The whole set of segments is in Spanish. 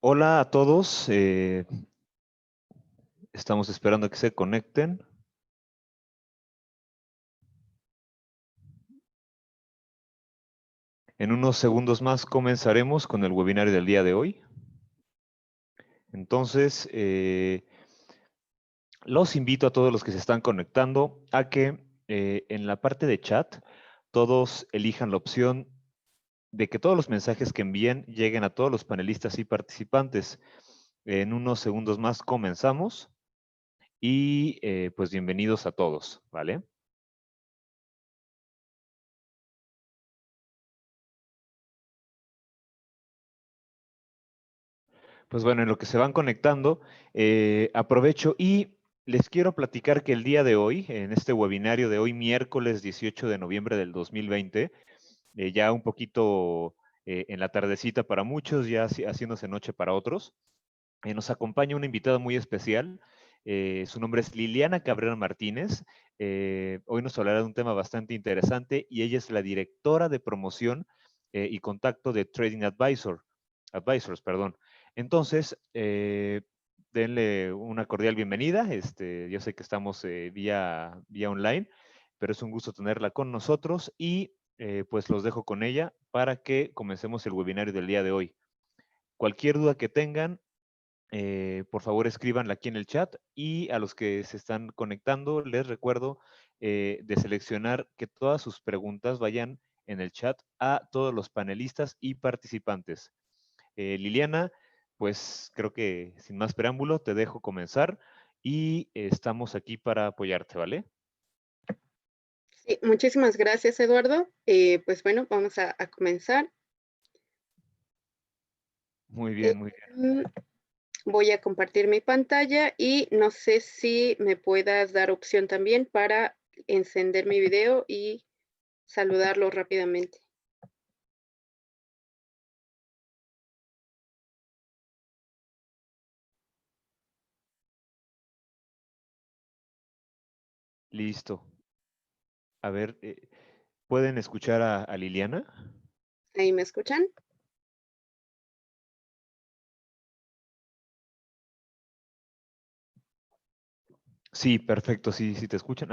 Hola a todos, estamos esperando que se conecten. En unos segundos más comenzaremos con el webinario del día de hoy. Entonces, los invito a todos los que se están conectando a que en la parte de chat todos elijan la opción de que todos los mensajes que envíen lleguen a todos los panelistas y participantes. En unos segundos más comenzamos y pues bienvenidos a todos, ¿vale? Pues bueno, en lo que se van conectando, aprovecho y les quiero platicar que el día de hoy, en este webinario de hoy, miércoles 18 de noviembre del 2020, ya un poquito en la tardecita para muchos, ya haciéndose noche para otros, nos acompaña una invitada muy especial. Su nombre es Liliana Cabrera Martínez. Hoy nos hablará de un tema bastante interesante y ella es la directora de promoción y contacto de Trading Advisors, perdón. Entonces, denle una cordial bienvenida. Yo sé que estamos vía online, pero es un gusto tenerla con nosotros y pues los dejo con ella para que comencemos el webinario del día de hoy. Cualquier duda que tengan, por favor escríbanla aquí en el chat y a los que se están conectando les recuerdo de seleccionar que todas sus preguntas vayan en el chat a todos los panelistas y participantes. Liliana, pues creo que sin más preámbulo te dejo comenzar y estamos aquí para apoyarte, ¿vale? Sí, muchísimas gracias, Eduardo. Pues bueno, vamos a comenzar. Muy bien, muy bien. Voy a compartir mi pantalla y no sé si me puedas dar opción también para encender mi video y saludarlo rápidamente. Listo. A ver, ¿pueden escuchar a Liliana? ¿Ahí me escuchan? Sí, perfecto, sí, sí te escuchan.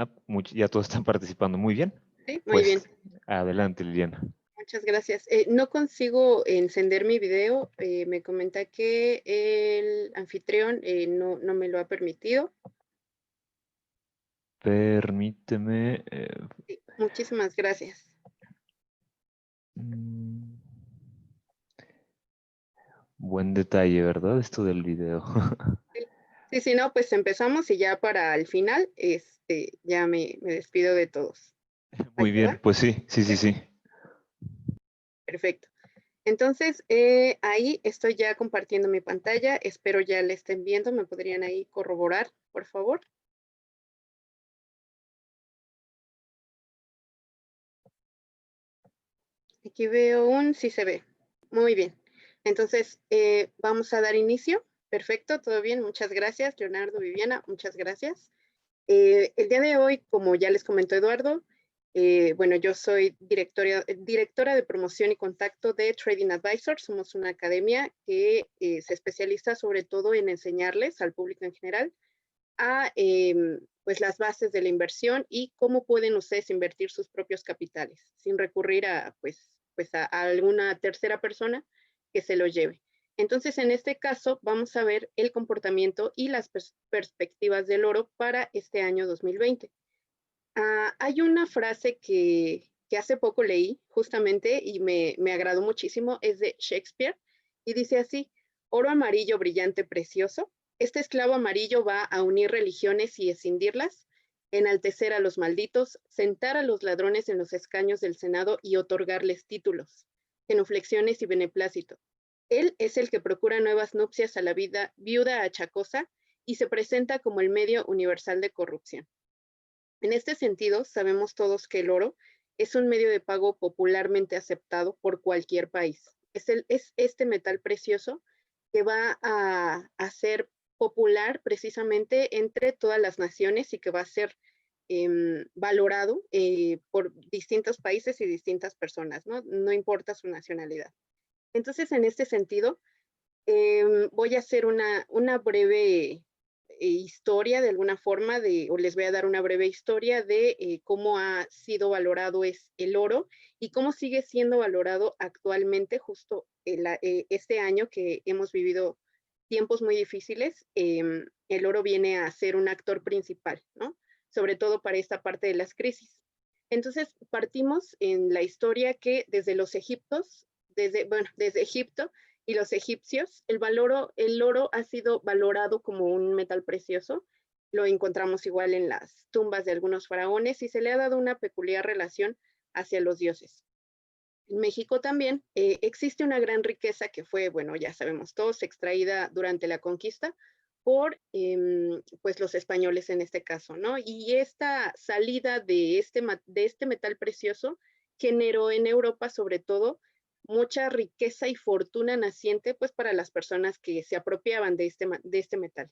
Ya todos están participando. Muy bien. Sí, muy bien. Pues adelante, Liliana. Muchas gracias. No consigo encender mi video. Me comenta que el anfitrión no me lo ha permitido. Permíteme. Sí, muchísimas gracias. Mm, Buen detalle, ¿verdad? Esto del video. Sí, sí, sí, no, pues empezamos y ya para el final, ya me despido de todos. ¿Va Muy que bien, va? pues sí, sí, sí, Sí, sí. perfecto. Entonces, ahí estoy ya compartiendo mi pantalla. Espero ya la estén viendo. ¿Me podrían ahí corroborar, por favor? Aquí veo sí se ve. Muy bien. Entonces, vamos a dar inicio. Perfecto, todo bien. Muchas gracias, Leonardo, Viviana. Muchas gracias. El día de hoy, como ya les comentó Eduardo, bueno, yo soy directora de promoción y contacto de Trading Advisors. Somos una academia que se especializa sobre todo en enseñarles al público en general a pues las bases de la inversión y cómo pueden ustedes invertir sus propios capitales sin recurrir a a alguna tercera persona que se lo lleve. Entonces, en este caso, vamos a ver el comportamiento y las perspectivas del oro para este año 2020. Hay una frase que hace poco leí justamente y me agradó muchísimo, es de Shakespeare y dice así: oro amarillo brillante precioso, este esclavo amarillo va a unir religiones y escindirlas, enaltecer a los malditos, sentar a los ladrones en los escaños del Senado y otorgarles títulos, genuflexiones y beneplácito. Él es el que procura nuevas nupcias a la vida viuda achacosa y se presenta como el medio universal de corrupción. En este sentido, sabemos todos que el oro es un medio de pago popularmente aceptado por cualquier país. Es este metal precioso que va a ser popular precisamente entre todas las naciones y que va a ser valorado por distintos países y distintas personas, ¿no? No importa su nacionalidad. Entonces, en este sentido, Voy a hacer una breve historia de alguna forma, o les voy a dar una breve historia de cómo ha sido valorado el oro y cómo sigue siendo valorado actualmente, justo este año que hemos vivido tiempos muy difíciles. El oro viene a ser un actor principal, ¿no? Sobre todo para esta parte de las crisis. Entonces, partimos en la historia que desde los egiptos, desde Egipto, y los egipcios, el oro ha sido valorado como un metal precioso. Lo encontramos igual en las tumbas de algunos faraones y se le ha dado una peculiar relación hacia los dioses. En México también existe una gran riqueza que fue, bueno, ya sabemos todos, extraída durante la conquista por pues los españoles en este caso, ¿no? Y esta salida de este metal precioso generó en Europa sobre todo mucha riqueza y fortuna naciente pues para las personas que se apropiaban de este metal.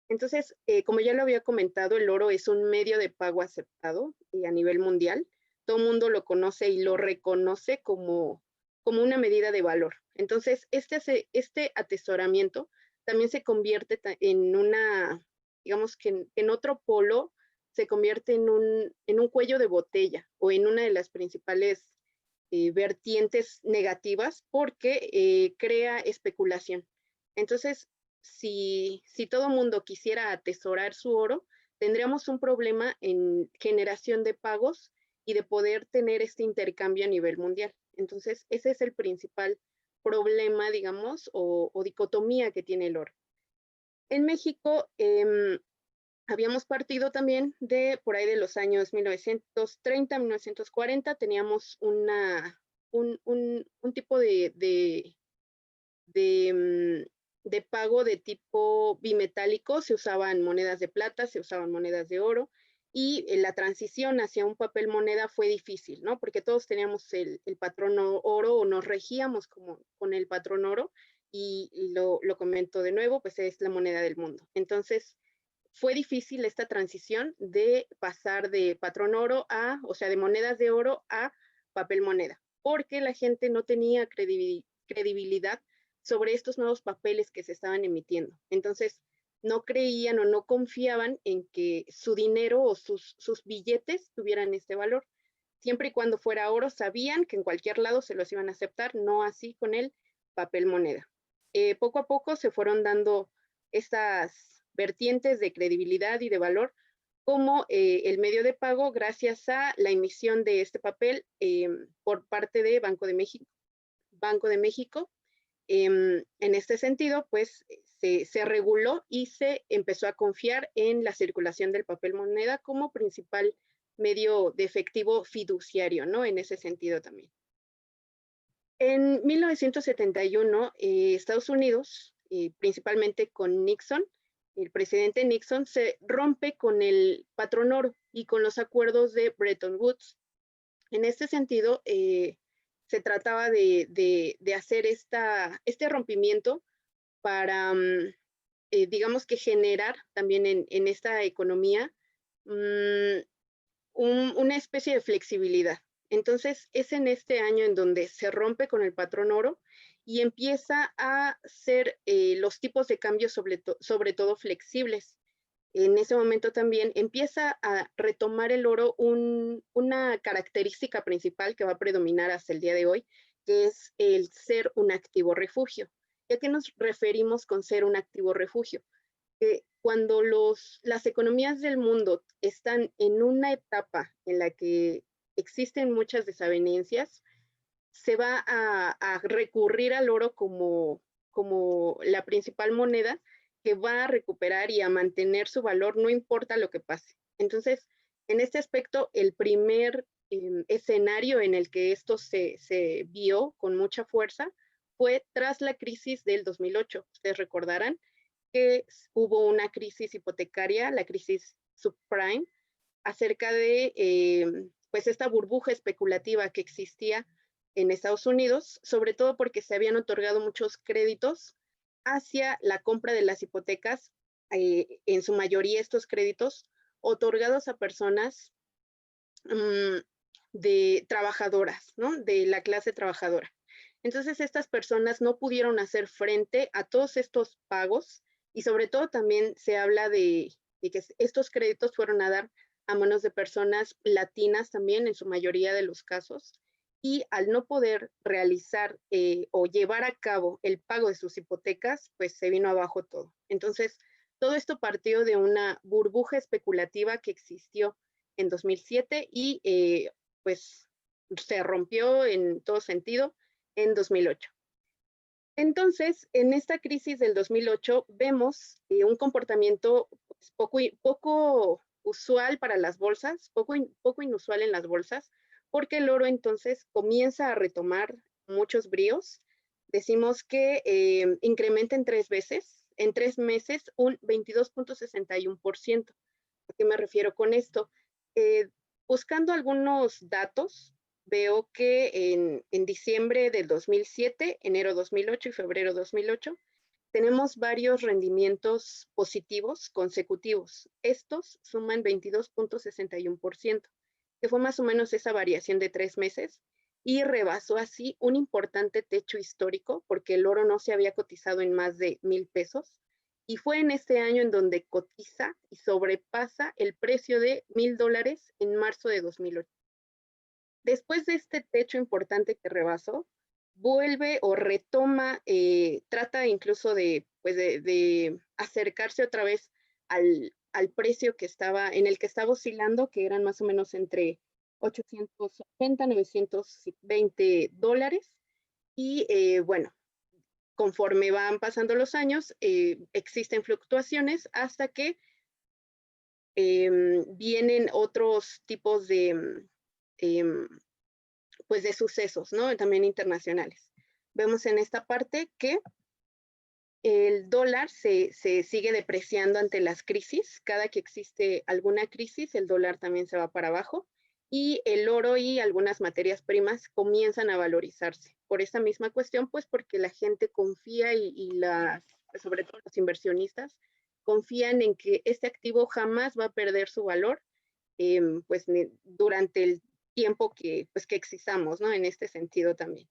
Entonces, como ya lo había comentado, el oro es un medio de pago aceptado a nivel mundial. Todo el mundo lo conoce y lo reconoce como una medida de valor. Entonces, este atesoramiento también se convierte en digamos que en otro polo, se convierte en un cuello de botella o en una de las principales vertientes negativas porque crea especulación. Entonces, si todo mundo quisiera atesorar su oro, tendríamos un problema en generación de pagos y de poder tener este intercambio a nivel mundial. Entonces, ese es el principal problema, digamos, o dicotomía que tiene el oro. En México, habíamos partido también de por ahí de los años 1930, 1940, teníamos un tipo de pago de tipo bimetálico. Se usaban monedas de plata, se usaban monedas de oro, y la transición hacia un papel moneda fue difícil, ¿no? Porque todos teníamos el patrón oro o nos regíamos con el patrón oro, y lo comento de nuevo, pues es la moneda del mundo. Entonces, fue difícil esta transición de pasar de patrón oro o sea, de monedas de oro a papel moneda, porque la gente no tenía credibilidad sobre estos nuevos papeles que se estaban emitiendo. Entonces, no creían o no confiaban en que su dinero o sus billetes tuvieran este valor. Siempre y cuando fuera oro, sabían que en cualquier lado se los iban a aceptar, no así con el papel moneda. Poco a poco se fueron dando estas vertientes de credibilidad y de valor como el medio de pago gracias a la emisión de este papel por parte de Banco de México. En este sentido, pues se reguló y se empezó a confiar en la circulación del papel moneda como principal medio de efectivo fiduciario, ¿no? En ese sentido también. En 1971, Estados Unidos, principalmente con Nixon, el presidente Nixon se rompe con el patrón oro y con los acuerdos de Bretton Woods. En este sentido, se trataba de hacer este rompimiento para, digamos que generar también en esta economía una especie de flexibilidad. Entonces, es en este año en donde se rompe con el patrón oro y empieza a ser los tipos de cambio sobre todo flexibles. En ese momento también empieza a retomar el oro una característica principal que va a predominar hasta el día de hoy, que es el ser un activo refugio. ¿Y a qué nos referimos con ser un activo refugio? Cuando las economías del mundo están en una etapa en la que existen muchas desavenencias, se va a recurrir al oro como la principal moneda que va a recuperar y a mantener su valor, no importa lo que pase. Entonces, en este aspecto, el primer escenario en el que esto se vio con mucha fuerza fue tras la crisis del 2008. Ustedes recordarán que hubo una crisis hipotecaria, la crisis subprime, acerca de pues esta burbuja especulativa que existía en Estados Unidos, sobre todo porque se habían otorgado muchos créditos hacia la compra de las hipotecas, en su mayoría estos créditos otorgados a personas de trabajadoras, ¿no? De la clase trabajadora. Entonces estas personas no pudieron hacer frente a todos estos pagos y sobre todo también se habla de que estos créditos fueron a dar a manos de personas latinas también en su mayoría de los casos, y al no poder realizar o llevar a cabo el pago de sus hipotecas, pues se vino abajo todo. Entonces, todo esto partió de una burbuja especulativa que existió en 2007 y pues se rompió en todo sentido en 2008. Entonces, en esta crisis del 2008 vemos un comportamiento pues, poco usual para las bolsas, poco inusual en las bolsas, porque el oro entonces comienza a retomar muchos bríos. Decimos que incrementa en 3 veces, en 3 meses, un 22.61%. ¿A qué me refiero con esto? Buscando algunos datos, veo que en diciembre del 2007, enero 2008 y febrero 2008, tenemos varios rendimientos positivos consecutivos. Estos suman 22.61%, que fue más o menos esa variación de 3 meses, y rebasó así un importante techo histórico, porque el oro no se había cotizado en más de 1,000 pesos, y fue en este año en donde cotiza y sobrepasa el precio de $1,000 en marzo de 2008. Después de este techo importante que rebasó, vuelve o retoma, trata incluso de, pues de acercarse otra vez al precio que estaba, en el que estaba oscilando, que eran más o menos entre 880, $920. Y bueno, conforme van pasando los años, existen fluctuaciones hasta que vienen otros tipos de pues de sucesos, ¿no? También internacionales. Vemos en esta parte que el dólar se sigue depreciando ante las crisis. Cada que existe alguna crisis, el dólar también se va para abajo, y el oro y algunas materias primas comienzan a valorizarse. Por esta misma cuestión, pues porque la gente confía y sobre todo los inversionistas, confían en que este activo jamás va a perder su valor, pues durante el tiempo pues, que existamos, ¿no? En este sentido también.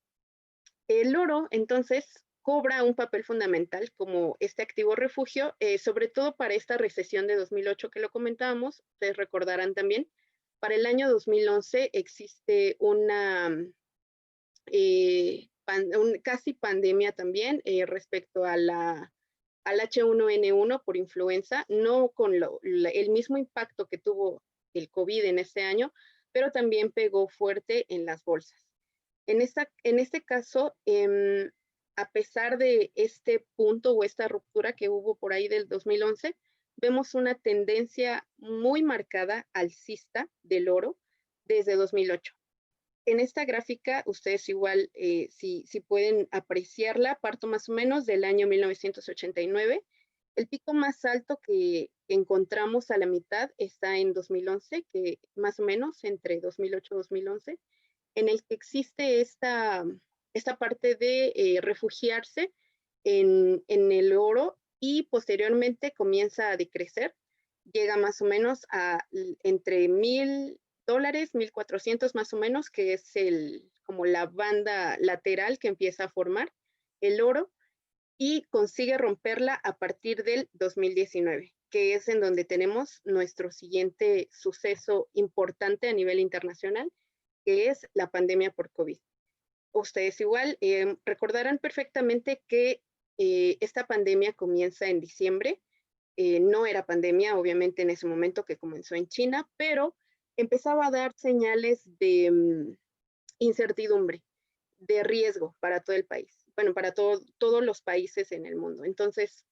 El oro, entonces, cobra un papel fundamental como este activo refugio, sobre todo para esta recesión de 2008 que lo comentábamos. Ustedes recordarán también, para el año 2011 existe una casi pandemia también respecto a al H1N1 por influenza, no con el mismo impacto que tuvo el COVID en este año, pero también pegó fuerte en las bolsas. En este caso, a pesar de este punto o esta ruptura que hubo por ahí del 2011, vemos una tendencia muy marcada alcista del oro desde 2008. En esta gráfica, ustedes igual, si pueden apreciarla, parto más o menos del año 1989. El pico más alto que encontramos a la mitad está en 2011, que más o menos entre 2008 y 2011, en el que existe esta parte de refugiarse en el oro, y posteriormente comienza a decrecer, llega más o menos a entre $1,000, 1,400 más o menos, que es como la banda lateral que empieza a formar el oro, y consigue romperla a partir del 2019, que es en donde tenemos nuestro siguiente suceso importante a nivel internacional, que es la pandemia por COVID. Ustedes igual recordarán perfectamente que esta pandemia comienza en diciembre. No era pandemia, obviamente, en ese momento, que comenzó en China, pero empezaba a dar señales de incertidumbre, de riesgo para todo el país, bueno, para todos los países en el mundo. Entonces,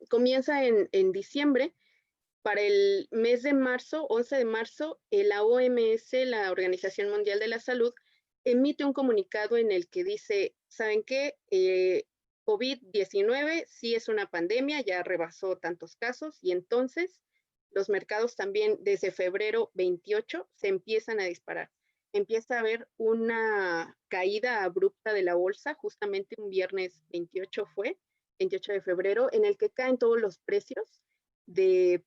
comienza en diciembre. Para el mes de marzo, 11 de marzo, la OMS, la Organización Mundial de la Salud, emite un comunicado en el que dice, ¿saben qué? COVID-19 sí es una pandemia, ya rebasó tantos casos, y entonces los mercados también desde febrero 28 se empiezan a disparar. Empieza a haber una caída abrupta de la bolsa, justamente un viernes 28 fue, 28 de febrero, en el que caen todos los precios de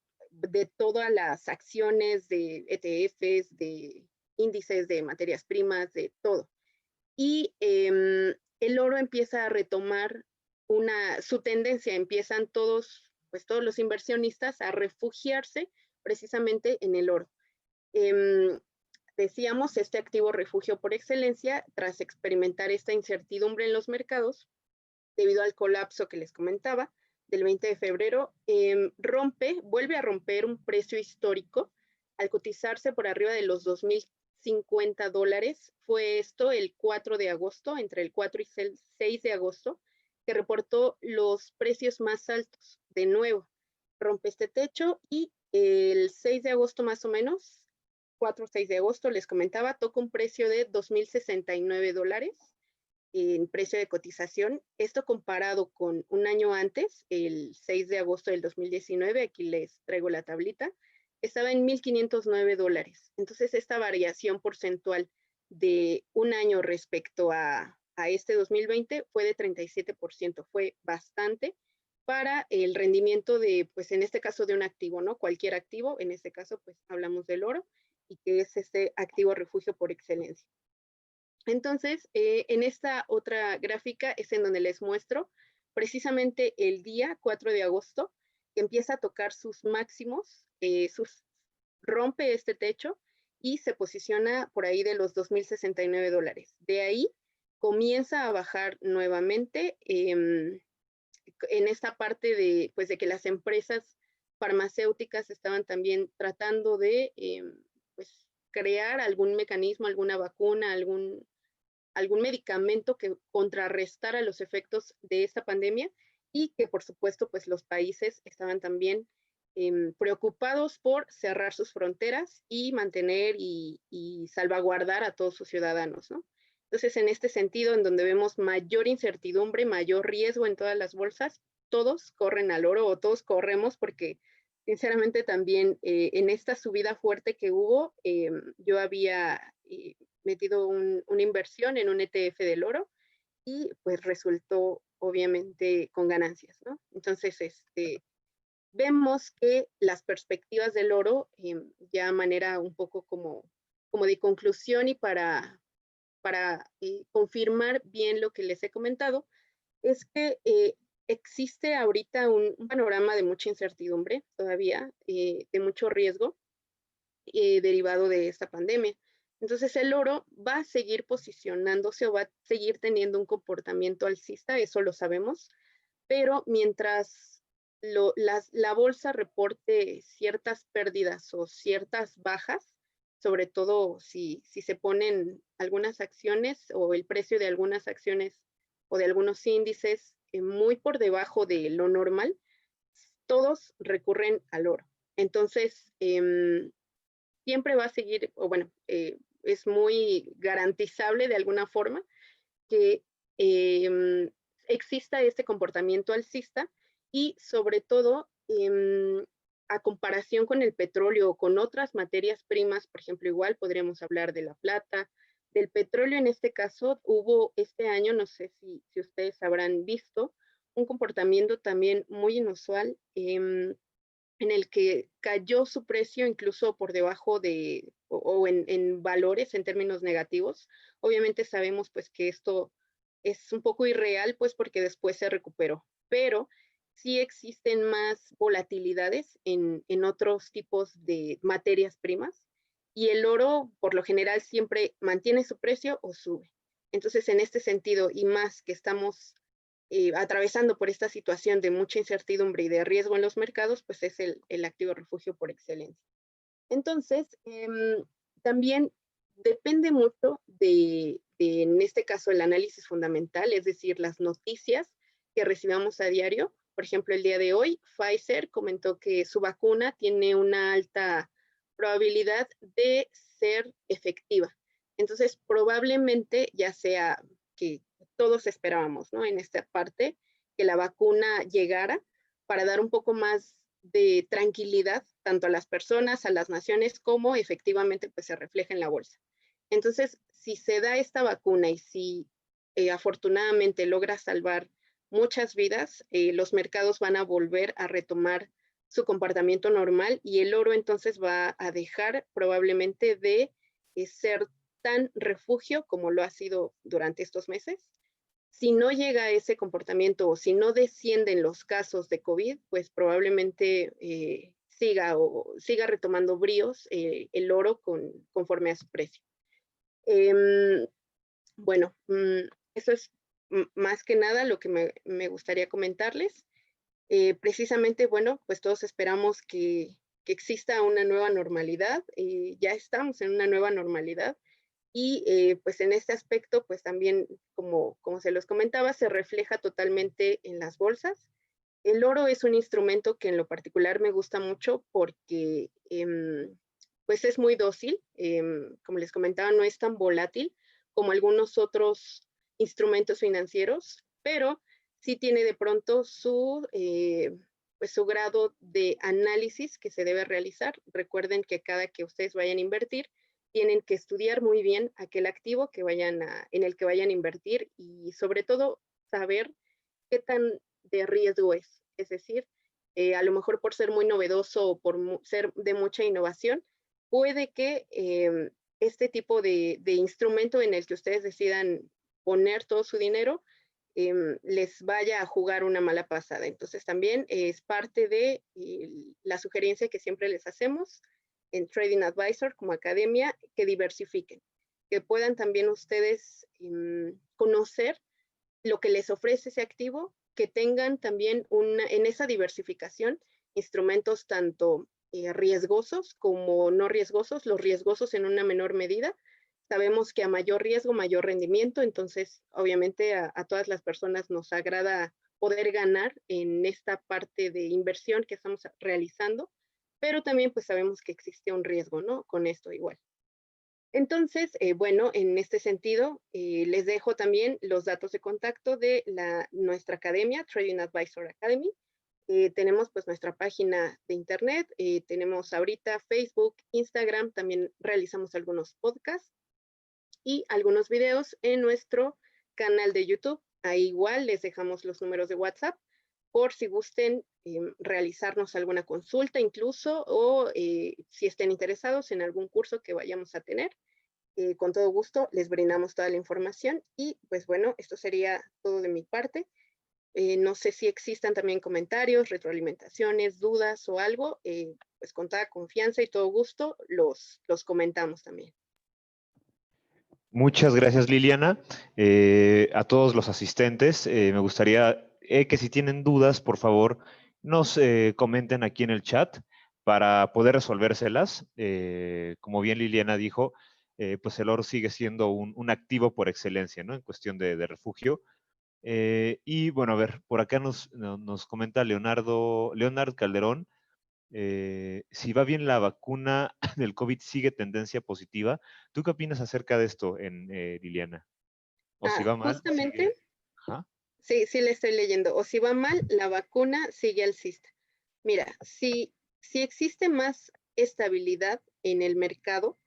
todas las acciones, de ETFs, de índices de materias primas, de todo. y el oro empieza a retomar su tendencia, empiezan todos los inversionistas a refugiarse precisamente en el oro. Decíamos, este activo refugio por excelencia, tras experimentar esta incertidumbre en los mercados, debido al colapso que les comentaba, del 20 de febrero, vuelve a romper un precio histórico al cotizarse por arriba de los $2,050. Fue esto el 4 de agosto, entre el 4 y 6 de agosto, que reportó los precios más altos. De nuevo, rompe este techo y el 6 de agosto más o menos, 4 o 6 de agosto, les comentaba, toca un precio de $2,069 en precio de cotización. Esto comparado con un año antes, el 6 de agosto del 2019, aquí les traigo la tablita, estaba en $1,509. Entonces, esta variación porcentual de un año respecto a este 2020 fue de 37%, fue bastante para el rendimiento de, pues en este caso de un activo, ¿no? Cualquier activo, en este caso pues hablamos del oro y que es este activo refugio por excelencia. Entonces, en esta otra gráfica es en donde les muestro precisamente el día 4 de agosto, que empieza a tocar sus máximos, rompe este techo y se posiciona por ahí de los $2,069. De ahí comienza a bajar nuevamente en esta parte de, pues, de que las empresas farmacéuticas estaban también tratando de pues, crear algún mecanismo, alguna vacuna, algún medicamento que contrarrestara los efectos de esta pandemia, y que por supuesto pues los países estaban también preocupados por cerrar sus fronteras y mantener y salvaguardar a todos sus ciudadanos, ¿no? Entonces, en este sentido, en donde vemos mayor incertidumbre, mayor riesgo en todas las bolsas, todos corren al oro, o todos corremos, porque sinceramente también en esta subida fuerte que hubo, yo había metido una inversión en un ETF del oro y pues resultó obviamente con ganancias, ¿no? Entonces, vemos que las perspectivas del oro, ya a manera un poco como de conclusión y para confirmar bien lo que les he comentado, es que existe ahorita un panorama de mucha incertidumbre todavía, de mucho riesgo derivado de esta pandemia. Entonces el oro va a seguir posicionándose o va a seguir teniendo un comportamiento alcista, eso lo sabemos, pero mientras la bolsa reporte ciertas pérdidas o ciertas bajas, sobre todo si se ponen algunas acciones o el precio de algunas acciones o de algunos índices muy por debajo de lo normal, todos recurren al oro. Entonces, siempre va a seguir, o bueno, es muy garantizable de alguna forma que exista este comportamiento alcista, y sobre todo a comparación con el petróleo o con otras materias primas, por ejemplo, igual podríamos hablar de la plata, del petróleo. En este caso hubo este año, no sé si ustedes habrán visto, un comportamiento también muy inusual, en el que cayó su precio incluso por debajo de, o en valores, en términos negativos. Obviamente sabemos pues que esto es un poco irreal, pues porque después se recuperó, pero sí existen más volatilidades en otros tipos de materias primas, y el oro por lo general siempre mantiene su precio o sube. Entonces, en este sentido, y más que estamos atravesando por esta situación de mucha incertidumbre y de riesgo en los mercados, pues es el activo refugio por excelencia. Entonces, también depende mucho en este caso, el análisis fundamental, es decir, las noticias que recibamos a diario. Por ejemplo, el día de hoy, Pfizer comentó que su vacuna tiene una alta probabilidad de ser efectiva. Entonces, probablemente ya sea que todos esperábamos, ¿no? En esta parte, que la vacuna llegara para dar un poco más de tranquilidad tanto a las personas, a las naciones, como efectivamente pues se refleja en la bolsa. Entonces, si se da esta vacuna y si afortunadamente logra salvar muchas vidas, los mercados van a volver a retomar su comportamiento normal, y el oro entonces va a dejar probablemente de ser tan refugio como lo ha sido durante estos meses. Si no llega a ese comportamiento o si no descienden los casos de COVID, pues probablemente siga retomando bríos el oro conforme a su precio. Bueno, eso es más que nada lo que me gustaría comentarles. Precisamente, bueno, pues todos esperamos que exista una nueva normalidad. Ya estamos en una nueva normalidad. Y pues en este aspecto, pues también, como se los comentaba, se refleja totalmente en las bolsas. El oro es un instrumento que en lo particular me gusta mucho porque pues es muy dócil. Como les comentaba, no es tan volátil como algunos otros instrumentos financieros, pero sí tiene de pronto pues su grado de análisis que se debe realizar. Recuerden que cada que ustedes vayan a invertir, tienen que estudiar muy bien aquel activo en el que vayan a invertir y sobre todo saber qué tan de riesgo es. Es decir, a lo mejor por ser muy novedoso o por ser de mucha innovación, puede que este tipo de instrumento en el que ustedes decidan poner todo su dinero les vaya a jugar una mala pasada. Entonces también es parte de la sugerencia que siempre les hacemos en Trading Advisor como academia, que diversifiquen, que puedan también ustedes conocer lo que les ofrece ese activo, que tengan también en esa diversificación instrumentos tanto riesgosos como no riesgosos, los riesgosos en una menor medida. Sabemos que a mayor riesgo, mayor rendimiento, entonces obviamente a todas las personas nos agrada poder ganar en esta parte de inversión que estamos realizando, pero también pues sabemos que existe un riesgo, ¿no? Con esto igual. Entonces, bueno, en este sentido, les dejo también los datos de contacto de nuestra academia, Trading Advisor Academy. Tenemos pues nuestra página de internet, tenemos ahorita Facebook, Instagram, también realizamos algunos podcasts y algunos videos en nuestro canal de YouTube. Ahí igual les dejamos los números de WhatsApp por si gusten realizarnos alguna consulta incluso o si estén interesados en algún curso que vayamos a tener. Con todo gusto les brindamos toda la información y pues bueno, esto sería todo de mi parte. No sé si existan también comentarios, retroalimentaciones, dudas o algo, pues con toda confianza y todo gusto los comentamos también. Muchas gracias, Liliana. A todos los asistentes, me gustaría que si tienen dudas, por favor, nos comenten aquí en el chat para poder resolvérselas. Como bien Liliana dijo, pues el oro sigue siendo un activo por excelencia, ¿no? En cuestión de refugio. Y bueno, a ver, por acá nos comenta Leonard Calderón. Si va bien la vacuna del COVID, sigue tendencia positiva. ¿Tú qué opinas acerca de esto, Liliana? ¿O si va mal, sigue? Justamente, Ajá. sí le estoy leyendo. O si va mal, la vacuna sigue alcista. Mira, si existe más estabilidad en el mercado,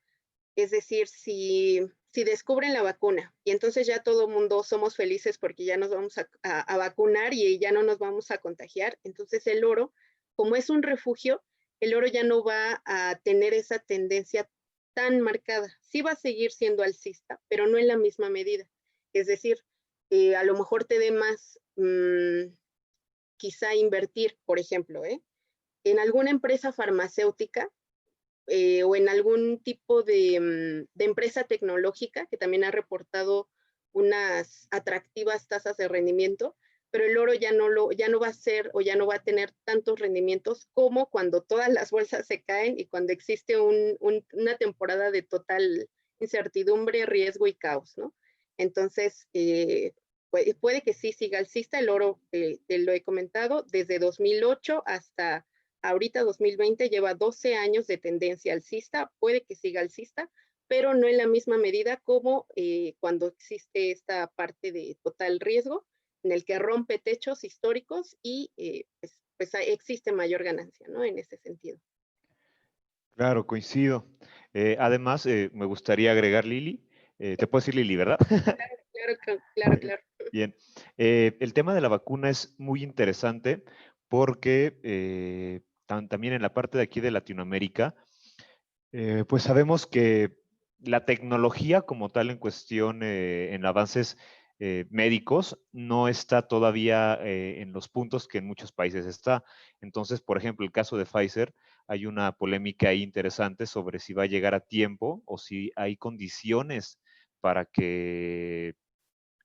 es decir, si descubren la vacuna y entonces ya todo el mundo somos felices porque ya nos vamos a vacunar y ya no nos vamos a contagiar, entonces el oro, como es un refugio, el oro ya no va a tener esa tendencia tan marcada. Sí va a seguir siendo alcista, pero no en la misma medida. Es decir, a lo mejor te dé más quizá invertir, por ejemplo, en alguna empresa farmacéutica o en algún tipo de empresa tecnológica que también ha reportado unas atractivas tasas de rendimiento, pero el oro ya no va a ser o ya no va a tener tantos rendimientos como cuando todas las bolsas se caen y cuando existe una temporada de total incertidumbre, riesgo y caos, ¿no? Entonces, puede que sí siga alcista. El oro, te lo he comentado, desde 2008 hasta ahorita 2020 lleva 12 años de tendencia alcista, puede que siga alcista, pero no en la misma medida como cuando existe esta parte de total riesgo, en el que rompe techos históricos y pues existe mayor ganancia, ¿no? En ese sentido. Claro, coincido. Además, me gustaría agregar, Lili, te puedo decir Lili, ¿verdad? Claro. Bien. El tema de la vacuna es muy interesante porque también en la parte de aquí de Latinoamérica, pues sabemos que la tecnología como tal en cuestión, en avances médicos, no está todavía en los puntos que en muchos países está. Entonces, por ejemplo, el caso de Pfizer, hay una polémica ahí interesante sobre si va a llegar a tiempo o si hay condiciones para que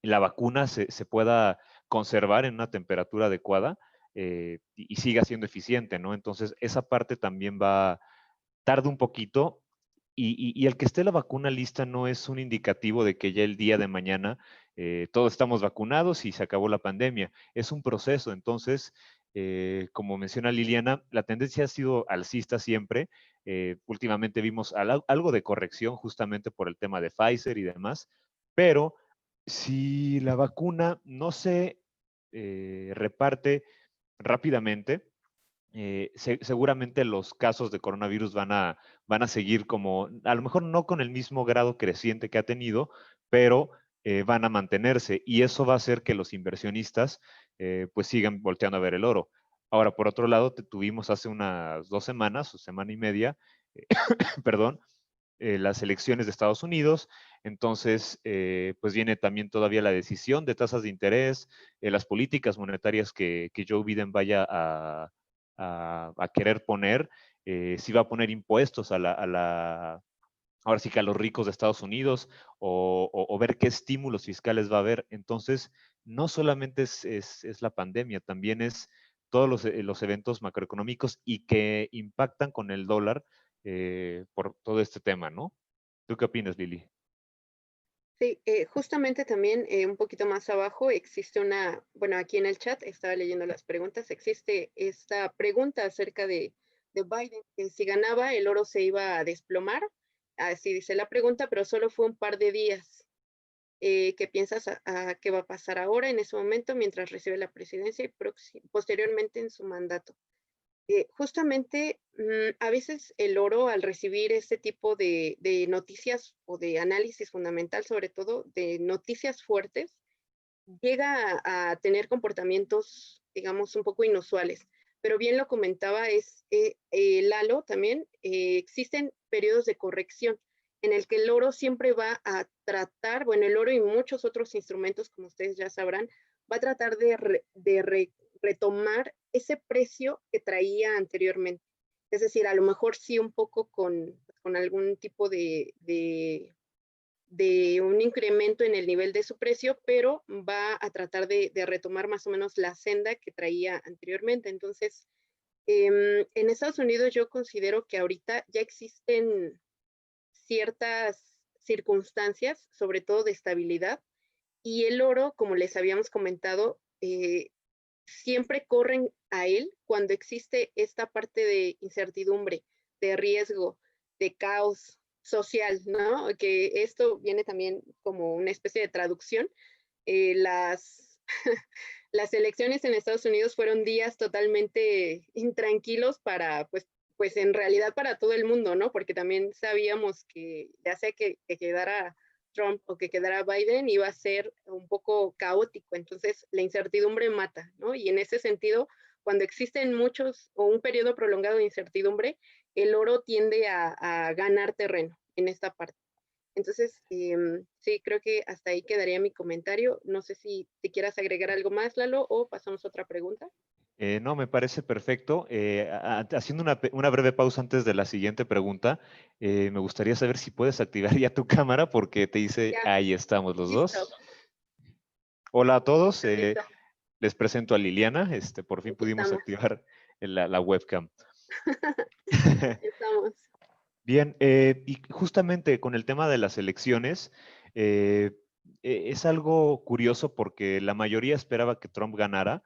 la vacuna se pueda conservar en una temperatura adecuada y siga siendo eficiente, ¿no? Entonces, esa parte también tarda un poquito y el que esté la vacuna lista no es un indicativo de que ya el día de mañana todos estamos vacunados y se acabó la pandemia. Es un proceso. Entonces, como menciona Liliana, la tendencia ha sido alcista siempre. Últimamente vimos algo de corrección justamente por el tema de Pfizer y demás, pero si la vacuna no se reparte rápidamente, seguramente los casos de coronavirus van a seguir como, a lo mejor no con el mismo grado creciente que ha tenido, pero van a mantenerse y eso va a hacer que los inversionistas pues sigan volteando a ver el oro. Ahora, por otro lado, tuvimos hace unas 2 semanas o semana y media, perdón, las elecciones de Estados Unidos, entonces pues viene también todavía la decisión de tasas de interés, las políticas monetarias que Joe Biden vaya a querer poner, si va a poner impuestos ahora sí que a los ricos de Estados Unidos o ver qué estímulos fiscales va a haber. Entonces, no solamente es la pandemia, también es todos los eventos macroeconómicos y que impactan con el dólar por todo este tema, ¿no? ¿Tú qué opinas, Lili? Sí, justamente también un poquito más abajo existe una, bueno, aquí en el chat estaba leyendo las preguntas, existe esta pregunta acerca de Biden, que si ganaba el oro se iba a desplomar, así dice la pregunta, pero solo fue un par de días. ¿Qué piensas a qué va a pasar ahora en ese momento mientras recibe la presidencia y posteriormente en su mandato? Justamente, a veces el oro, al recibir este tipo de noticias o de análisis fundamental, sobre todo de noticias fuertes, llega a tener comportamientos, digamos, un poco inusuales. Pero bien lo comentaba, Lalo también, existen periodos de corrección en el que el oro siempre va a tratar, bueno, el oro y muchos otros instrumentos, como ustedes ya sabrán, va a tratar de retomar ese precio que traía anteriormente. Es decir, a lo mejor sí un poco con algún tipo de un incremento en el nivel de su precio, pero va a tratar de retomar más o menos la senda que traía anteriormente. Entonces, en Estados Unidos yo considero que ahorita ya existen ciertas circunstancias, sobre todo de estabilidad, y el oro, como les habíamos comentado, siempre corren a él cuando existe esta parte de incertidumbre, de riesgo, de caos social, ¿no? Que esto viene también como una especie de traducción. Las, las elecciones en Estados Unidos fueron días totalmente intranquilos para, pues en realidad para todo el mundo, ¿no? Porque también sabíamos que ya sea que quedara Trump o que quedara Biden iba a ser un poco caótico, entonces la incertidumbre mata, ¿no? Y en ese sentido, cuando existen muchos o un periodo prolongado de incertidumbre, el oro tiende a ganar terreno en esta parte. Entonces, sí, creo que hasta ahí quedaría mi comentario. No sé si quieras agregar algo más, Lalo, o pasamos a otra pregunta. No, me parece perfecto. Haciendo una breve pausa antes de la siguiente pregunta, me gustaría saber si puedes activar ya tu cámara porque te dice, Ya, ahí estamos los listo, dos. Hola a todos, listo, listo. les presento a Liliana, por fin Aquí pudimos estamos. activar la webcam. Estamos. Bien, y justamente con el tema de las elecciones, eh, es algo curioso porque la mayoría esperaba que Trump ganara,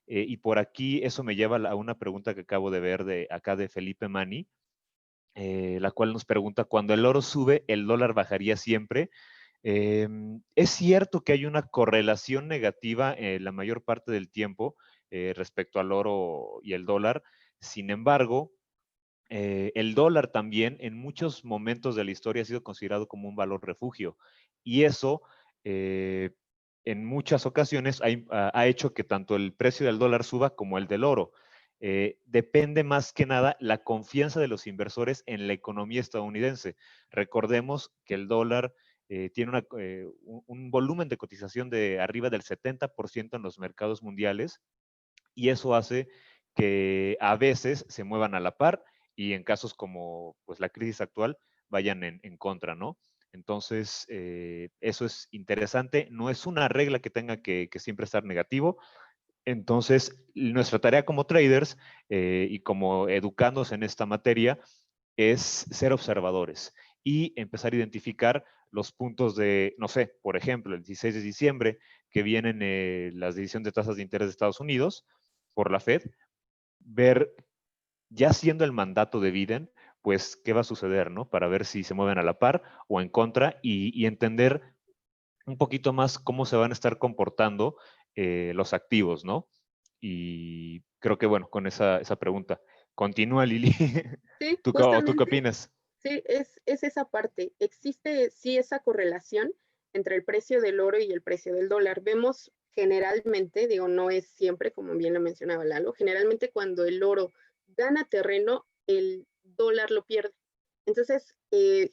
y por aquí eso me lleva a una pregunta que acabo de ver de acá de Felipe Mani, la cual nos pregunta, cuando el oro sube, ¿el dólar bajaría siempre? Es cierto que hay una correlación negativa la mayor parte del tiempo respecto al oro y el dólar. Sin embargo, el dólar también en muchos momentos de la historia ha sido considerado como un valor refugio. Y eso eh, en muchas ocasiones ha hecho que tanto el precio del dólar suba como el del oro. depende más que nada la confianza de los inversores en la economía estadounidense. Recordemos que el dólar tiene un volumen de cotización de arriba del 70% en los mercados mundiales, y eso hace que a veces se muevan a la par y en casos como pues, la crisis actual vayan en contra, ¿no? Entonces, eso es interesante. No es una regla que tenga que siempre estar negativo. Entonces, nuestra tarea como traders y como educandos en esta materia es ser observadores y empezar a identificar los puntos de, no sé, por ejemplo, el 16 de diciembre, que vienen las decisiones de tasas de interés de Estados Unidos por la Fed, ver, ya siendo el mandato de Biden, pues qué va a suceder, ¿no? Para ver si se mueven a la par o en contra y entender un poquito más cómo se van a estar comportando los activos, ¿no? Y creo que, bueno, con esa pregunta. Continúa, Lili. Sí, ¿Tú qué justamente, opinas? sí, es esa parte. Existe sí esa correlación entre el precio del oro y el precio del dólar. Vemos generalmente, digo, no es siempre, como bien lo mencionaba Lalo, generalmente cuando el oro gana terreno, el dólar lo pierde. Entonces,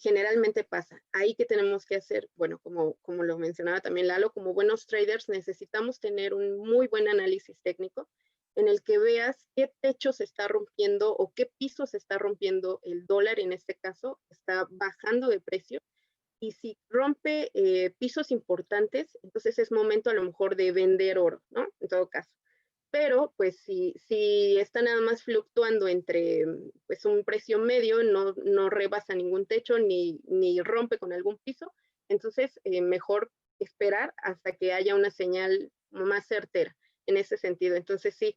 generalmente pasa. Ahí que tenemos que hacer, bueno, como lo mencionaba también Lalo, como buenos traders necesitamos tener un muy buen análisis técnico en el que veas qué techo se está rompiendo o qué piso se está rompiendo el dólar, en este caso, está bajando de precio. Y si rompe pisos importantes, entonces es momento a lo mejor de vender oro, ¿no? En todo caso. Pero pues si está nada más fluctuando entre pues un precio medio, no rebasa ningún techo ni rompe con algún piso, entonces mejor esperar hasta que haya una señal más certera en ese sentido. Entonces sí,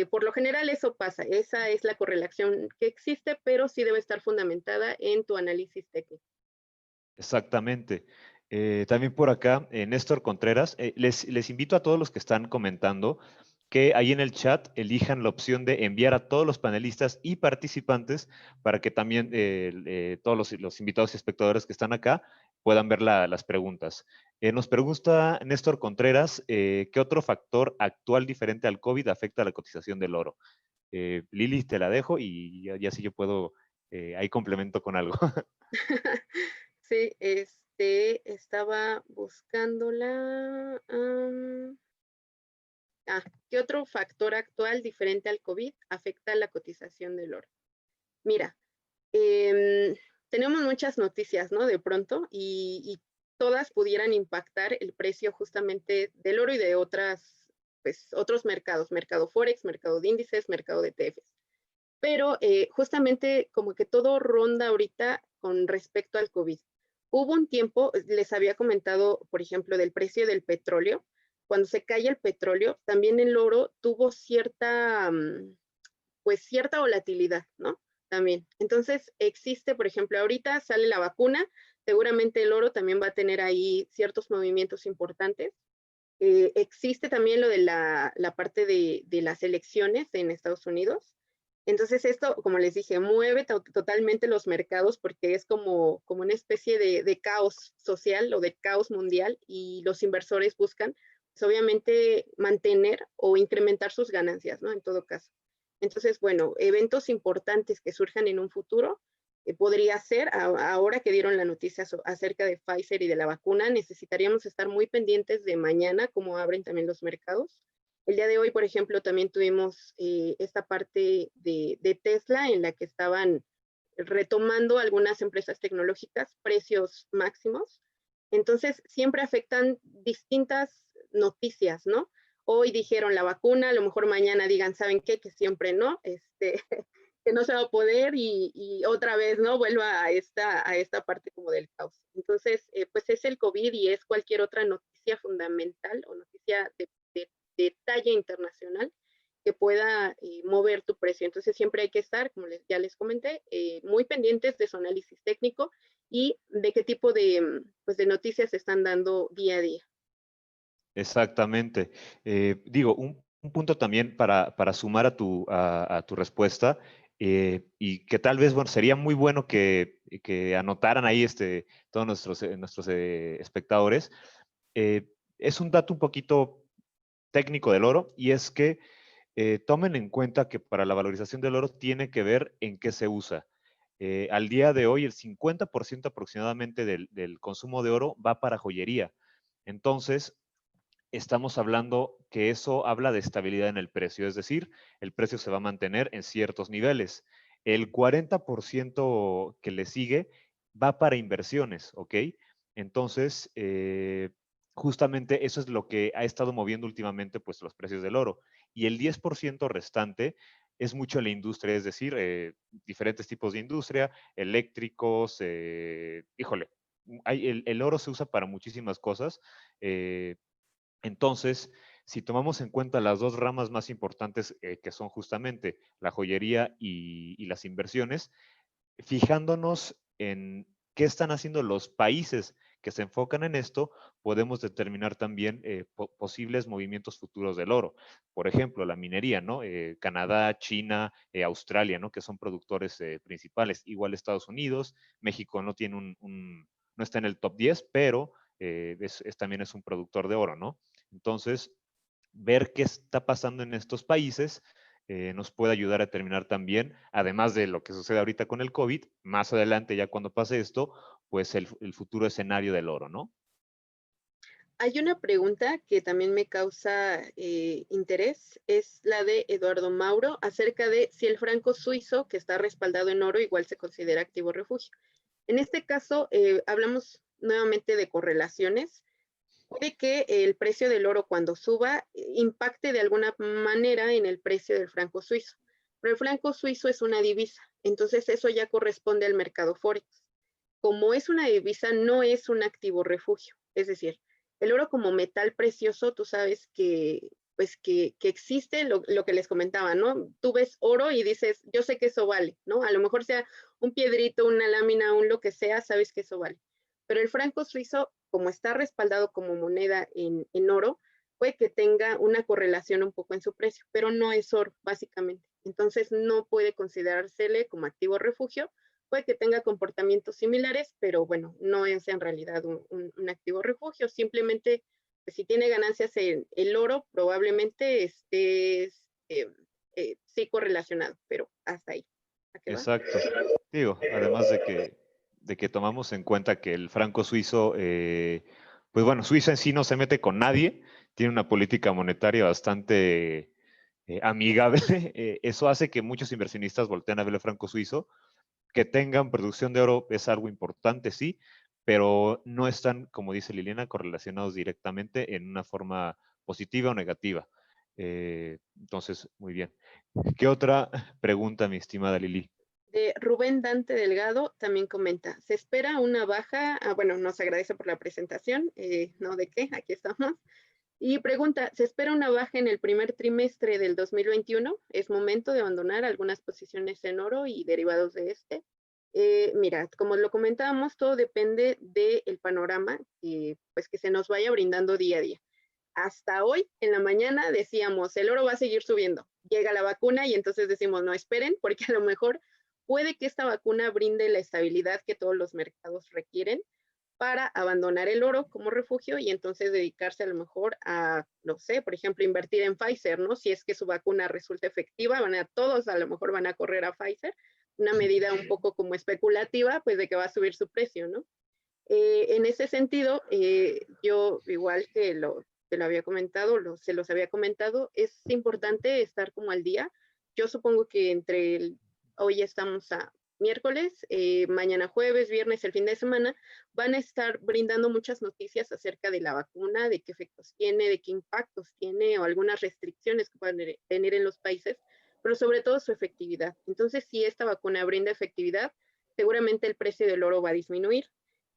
por lo general eso pasa, esa es la correlación que existe, pero sí debe estar fundamentada en tu análisis técnico. Exactamente. También por acá, Néstor Contreras, les invito a todos los que están comentando que ahí en el chat elijan la opción de enviar a todos los panelistas y participantes para que también todos los invitados y espectadores que están acá puedan ver las preguntas. Nos pregunta Néstor Contreras, ¿qué otro factor actual diferente al COVID afecta a la cotización del oro? Lili, te la dejo y ya sí yo puedo, ahí complemento con algo. Sí, estaba buscándola. ¿Qué otro factor actual diferente al COVID afecta la cotización del oro? Mira, tenemos muchas noticias, ¿no? De pronto, y todas pudieran impactar el precio justamente del oro y de pues, otros mercados, mercado Forex, mercado de índices, mercado de ETFs. Pero justamente como que todo ronda ahorita con respecto al COVID. Hubo un tiempo, les había comentado, por ejemplo, del precio del petróleo. Cuando se cae el petróleo, también el oro tuvo pues cierta volatilidad, ¿no? También. Entonces existe, por ejemplo, ahorita sale la vacuna, seguramente el oro también va a tener ahí ciertos movimientos importantes. Existe también lo de la parte de las elecciones en Estados Unidos. Entonces esto, como les dije, mueve totalmente los mercados porque es como una especie de caos social o de caos mundial y los inversores buscan, pues, obviamente, mantener o incrementar sus ganancias, ¿no? En todo caso. Entonces, bueno, eventos importantes que surjan en un futuro, podría ser, ahora que dieron la noticia acerca de Pfizer y de la vacuna, necesitaríamos estar muy pendientes de mañana, cómo abren también los mercados. El día de hoy, por ejemplo, también tuvimos esta parte de Tesla en la que estaban retomando algunas empresas tecnológicas precios máximos. Entonces, siempre afectan distintas noticias, ¿no? Hoy dijeron la vacuna, a lo mejor mañana digan, ¿saben qué? Que siempre no, que no se va a poder y otra vez, ¿no? Vuelva a esta parte como del caos. Entonces, pues es el COVID y es cualquier otra noticia fundamental o noticia de talla internacional que pueda mover tu precio. Entonces siempre hay que estar, como ya les comenté, muy pendientes de su análisis técnico y de qué tipo pues de noticias se están dando día a día. Exactamente. Digo, un punto también para sumar a tu respuesta, y que tal vez, bueno, sería muy bueno que anotaran ahí todos nuestros espectadores. Es un dato un poquito técnico del oro, y es que tomen en cuenta que para la valorización del oro tiene que ver en qué se usa. Al día de hoy, el 50% aproximadamente del consumo de oro va para joyería. Entonces, estamos hablando que eso habla de estabilidad en el precio, es decir, el precio se va a mantener en ciertos niveles. El 40% que le sigue va para inversiones, ¿ok? Entonces, justamente eso es lo que ha estado moviendo últimamente pues, los precios del oro. Y el 10% restante es mucho la industria, es decir, diferentes tipos de industria, eléctricos, híjole, el oro se usa para muchísimas cosas. Entonces, si tomamos en cuenta las dos ramas más importantes que son justamente la joyería y las inversiones, fijándonos en qué están haciendo los países que se enfocan en esto, podemos determinar también posibles movimientos futuros del oro. Por ejemplo, la minería, ¿no? Canadá, China, Australia, ¿no? Que son productores principales. Igual Estados Unidos, México no tiene no está en el top 10, pero también es un productor de oro, ¿no? Entonces, ver qué está pasando en estos países nos puede ayudar a determinar también, además de lo que sucede ahorita con el COVID, más adelante ya cuando pase esto, pues el futuro escenario del oro, ¿no? Hay una pregunta que también me causa interés, es la de Eduardo Mauro, acerca de si el franco suizo, que está respaldado en oro, igual se considera activo refugio. En este caso, hablamos nuevamente de correlaciones. Puede que el precio del oro cuando suba impacte de alguna manera en el precio del franco suizo. Pero el franco suizo es una divisa, entonces eso ya corresponde al mercado forex. Como es una divisa, no es un activo refugio. Es decir, el oro como metal precioso, tú sabes que, pues que existe lo que les comentaba, ¿no? Tú ves oro y dices, yo sé que eso vale, ¿no? A lo mejor sea un piedrito, una lámina, un lo que sea, sabes que eso vale. Pero el franco suizo, como está respaldado como moneda en oro, puede que tenga una correlación un poco en su precio, pero no es oro, básicamente. Entonces no puede considerársele como activo refugio, puede que tenga comportamientos similares, pero bueno, no es en realidad un activo refugio, simplemente pues, si tiene ganancias en el oro, probablemente esté sí correlacionado, pero hasta ahí. ¿A qué va? Exacto. Digo, además de que tomamos en cuenta que el franco suizo, pues bueno, Suiza en sí no se mete con nadie, tiene una política monetaria bastante amigable. Eso hace que muchos inversionistas volteen a ver el franco suizo. Que tengan producción de oro es algo importante, sí, pero no están, como dice Liliana, correlacionados directamente en una forma positiva o negativa. Entonces, muy bien. ¿Qué otra pregunta, mi estimada Lili? De Rubén Dante Delgado también comenta, se espera una baja, bueno, nos agradece por la presentación, no de qué, aquí estamos. Y pregunta, ¿se espera una baja en el primer trimestre del 2021? ¿Es momento de abandonar algunas posiciones en oro y derivados de este? Mira, como lo comentábamos, todo depende del panorama pues que se nos vaya brindando día a día. Hasta hoy, en la mañana, decíamos, el oro va a seguir subiendo. Llega la vacuna y entonces decimos, no esperen, porque a lo mejor puede que esta vacuna brinde la estabilidad que todos los mercados requieren para abandonar el oro como refugio y entonces dedicarse a lo mejor a, no sé, por ejemplo, invertir en Pfizer, ¿no? Si es que su vacuna resulta efectiva, todos a lo mejor van a correr a Pfizer, una medida un poco como especulativa, pues de que va a subir su precio, ¿no? En ese sentido, yo, igual que te lo había comentado, se los había comentado, es importante estar como al día. Yo supongo que hoy estamos a miércoles, mañana jueves, viernes, el fin de semana, van a estar brindando muchas noticias acerca de la vacuna, de qué efectos tiene, de qué impactos tiene o algunas restricciones que puedan tener en los países, pero sobre todo su efectividad. Entonces, si esta vacuna brinda efectividad, seguramente el precio del oro va a disminuir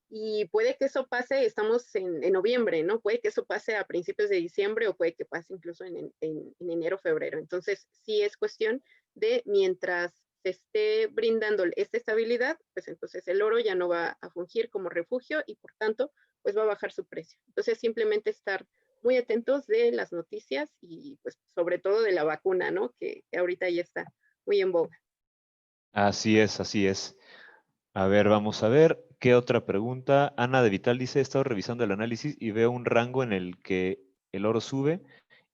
y puede que eso pase, estamos en noviembre, ¿no? Puede que eso pase a principios de diciembre o puede que pase incluso en enero, febrero. Entonces, sí es cuestión de mientras se esté brindando esta estabilidad, pues entonces el oro ya no va a fungir como refugio y por tanto, pues va a bajar su precio. Entonces, simplemente estar muy atentos de las noticias y pues sobre todo de la vacuna, ¿no? Que ahorita ya está muy en boga. Así es, así es. A ver, vamos a ver. ¿Qué otra pregunta? Ana de Vital dice, he estado revisando el análisis y veo un rango en el que el oro sube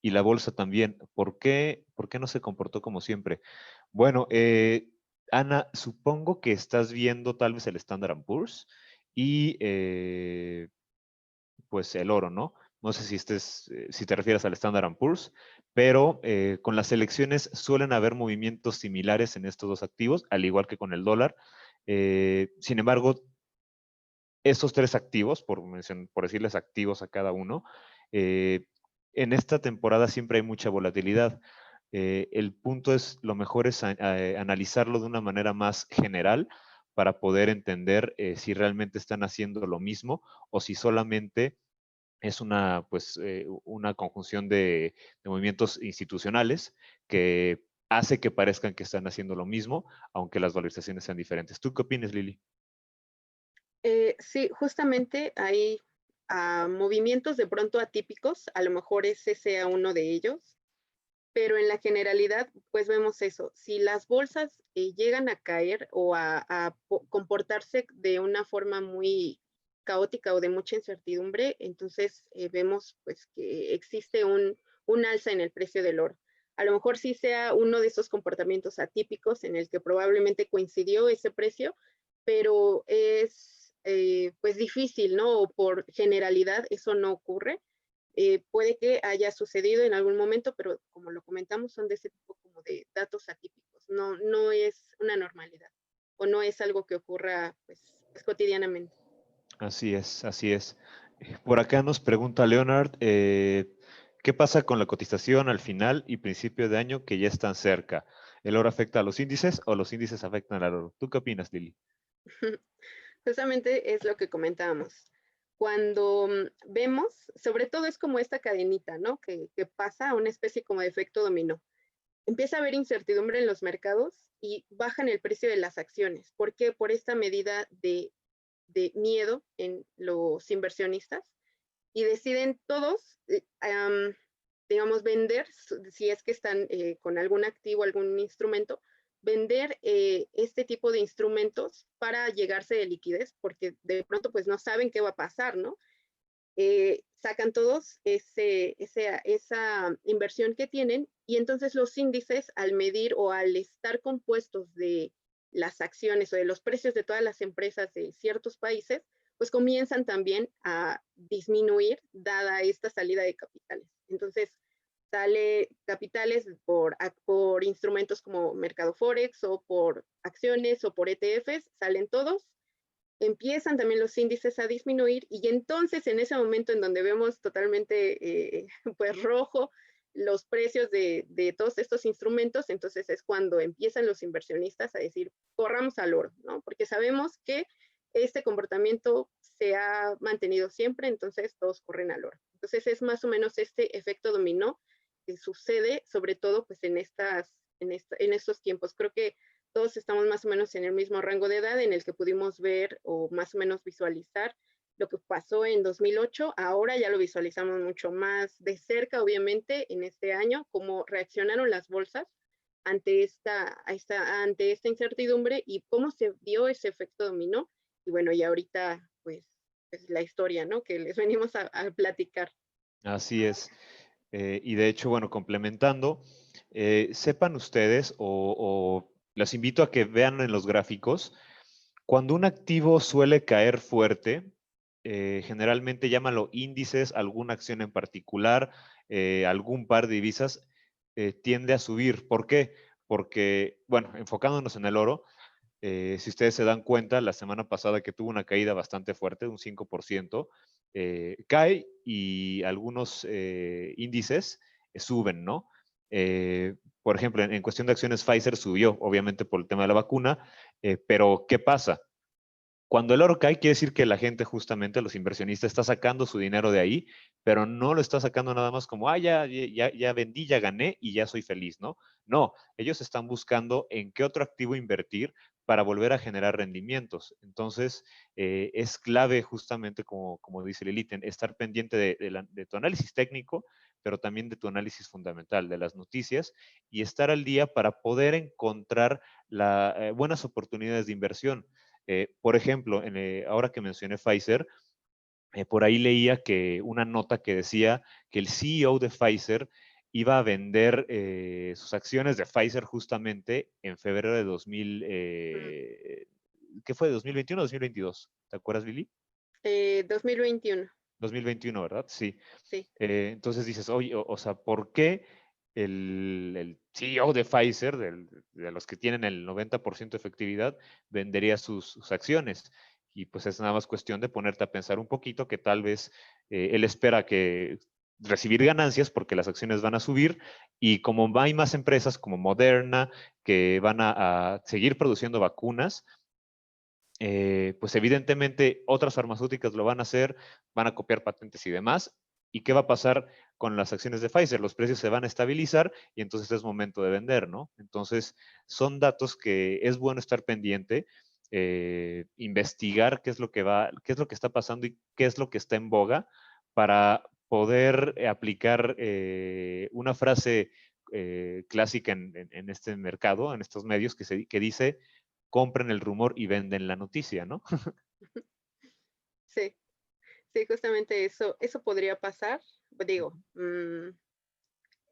y la bolsa también. ¿Por qué no se comportó como siempre? Bueno, Ana, supongo que estás viendo tal vez el Standard Poor's y pues el oro, ¿no? No sé si te refieres al Standard Poor's, pero con las elecciones suelen haber movimientos similares en estos dos activos, al igual que con el dólar. Sin embargo, estos tres activos, por decirles activos a cada uno, eh, en esta temporada siempre hay mucha volatilidad. El punto es, lo mejor es analizarlo de una manera más general para poder entender si realmente están haciendo lo mismo o si solamente es una conjunción de movimientos institucionales que hace que parezcan que están haciendo lo mismo, aunque las valorizaciones sean diferentes. ¿Tú qué opinas, Lili? Sí, justamente hay movimientos de pronto atípicos, a lo mejor ese sea uno de ellos, pero en la generalidad, pues vemos eso. Si las bolsas llegan a caer o a comportarse de una forma muy caótica o de mucha incertidumbre, entonces vemos pues que existe un alza en el precio del oro. A lo mejor sí sea uno de esos comportamientos atípicos en el que probablemente coincidió ese precio, pero es pues difícil, ¿no? O por generalidad eso no ocurre. Puede que haya sucedido en algún momento, pero como lo comentamos, son de ese tipo como de datos atípicos. No, no es una normalidad o no es algo que ocurra pues cotidianamente. Así es, así es. Por acá nos pregunta Leonard, ¿qué pasa con la cotización al final y principio de año que ya están cerca? ¿El oro afecta a los índices o los índices afectan al oro? ¿Tú qué opinas, Lili? Justamente es lo que comentábamos. Cuando vemos, sobre todo es como esta cadenita, ¿no? Que pasa a una especie como de efecto dominó. Empieza a haber incertidumbre en los mercados y bajan el precio de las acciones. ¿Por qué? Por esta medida de miedo en los inversionistas y deciden todos, digamos, vender, si es que están con algún activo, algún instrumento, vender este tipo de instrumentos para llegarse de liquidez, porque de pronto pues no saben qué va a pasar, ¿no? Sacan todos esa inversión que tienen y entonces los índices al medir o al estar compuestos de las acciones o de los precios de todas las empresas de ciertos países, pues comienzan también a disminuir dada esta salida de capitales. Entonces, sale capitales por instrumentos como Mercado Forex o por acciones o por ETFs, salen todos, empiezan también los índices a disminuir y entonces en ese momento en donde vemos totalmente pues rojo los precios de todos estos instrumentos, entonces es cuando empiezan los inversionistas a decir, corramos al oro, ¿no? Porque sabemos que este comportamiento se ha mantenido siempre, entonces todos corren al oro. Entonces es más o menos este efecto dominó que sucede sobre todo pues en estos tiempos. Creo que todos estamos más o menos en el mismo rango de edad en el que pudimos ver o más o menos visualizar lo que pasó en 2008. Ahora ya lo visualizamos mucho más de cerca, obviamente, en este año, cómo reaccionaron las bolsas ante esta incertidumbre y cómo se dio ese efecto dominó. Y bueno, y ahorita, pues la historia, ¿no? Que les venimos a platicar. Así es. Y de hecho, bueno, complementando, sepan ustedes o los invito a que vean en los gráficos, cuando un activo suele caer fuerte, generalmente llámalo índices, alguna acción en particular, algún par de divisas, tiende a subir. ¿Por qué? Porque, bueno, enfocándonos en el oro, si ustedes se dan cuenta, la semana pasada que tuvo una caída bastante fuerte, un 5%, cae y algunos índices suben, ¿no? Por ejemplo, en cuestión de acciones, Pfizer subió, obviamente por el tema de la vacuna, pero ¿qué pasa? Cuando el oro cae, quiere decir que la gente, justamente los inversionistas, está sacando su dinero de ahí, pero no lo está sacando nada más como, ya vendí, ya gané y ya soy feliz, ¿no? No, ellos están buscando en qué otro activo invertir para volver a generar rendimientos. Entonces, es clave justamente, como dice Lilith, estar pendiente de tu análisis técnico, pero también de tu análisis fundamental, de las noticias, y estar al día para poder encontrar buenas oportunidades de inversión. Por ejemplo, ahora que mencioné Pfizer, Por ahí leía que una nota que decía que el CEO de Pfizer iba a vender sus acciones de Pfizer justamente en febrero de 2000, Mm, ¿qué fue? ¿2021 o 2022? ¿Te acuerdas, Lili? 2021, 2021, ¿verdad? Sí. sí. Entonces dices, oye, o sea, ¿por qué el CEO de Pfizer, de los que tienen el 90% de efectividad, vendería sus acciones? Y pues es nada más cuestión de ponerte a pensar un poquito que tal vez él espera que recibir ganancias porque las acciones van a subir y como hay más empresas como Moderna que van a seguir produciendo vacunas, pues evidentemente otras farmacéuticas lo van a hacer, van a copiar patentes y demás. ¿Y qué va a pasar con las acciones de Pfizer? Los precios se van a estabilizar y entonces es momento de vender, ¿no? Entonces, son datos que es bueno estar pendiente, investigar qué es lo que va, qué es lo que está pasando y qué es lo que está en boga para poder aplicar una frase clásica en este mercado, en estos medios, que dice compren el rumor y venden la noticia, ¿no? Sí, sí, justamente eso podría pasar. Digo,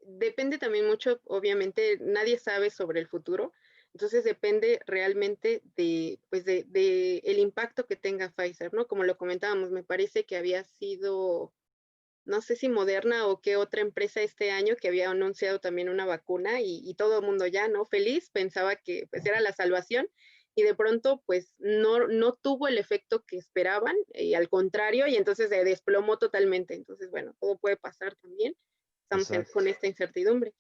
depende también mucho, obviamente, nadie sabe sobre el futuro, entonces depende realmente de, pues de el impacto que tenga Pfizer, ¿no? Como lo comentábamos, me parece que había sido, no sé si Moderna o qué otra empresa este año que había anunciado también una vacuna y todo el mundo ya, ¿no? Feliz, pensaba que pues era la salvación y de pronto pues no tuvo el efecto que esperaban y al contrario y entonces se desplomó totalmente. Entonces, bueno, todo puede pasar también. Estamos con Exacto, esta incertidumbre.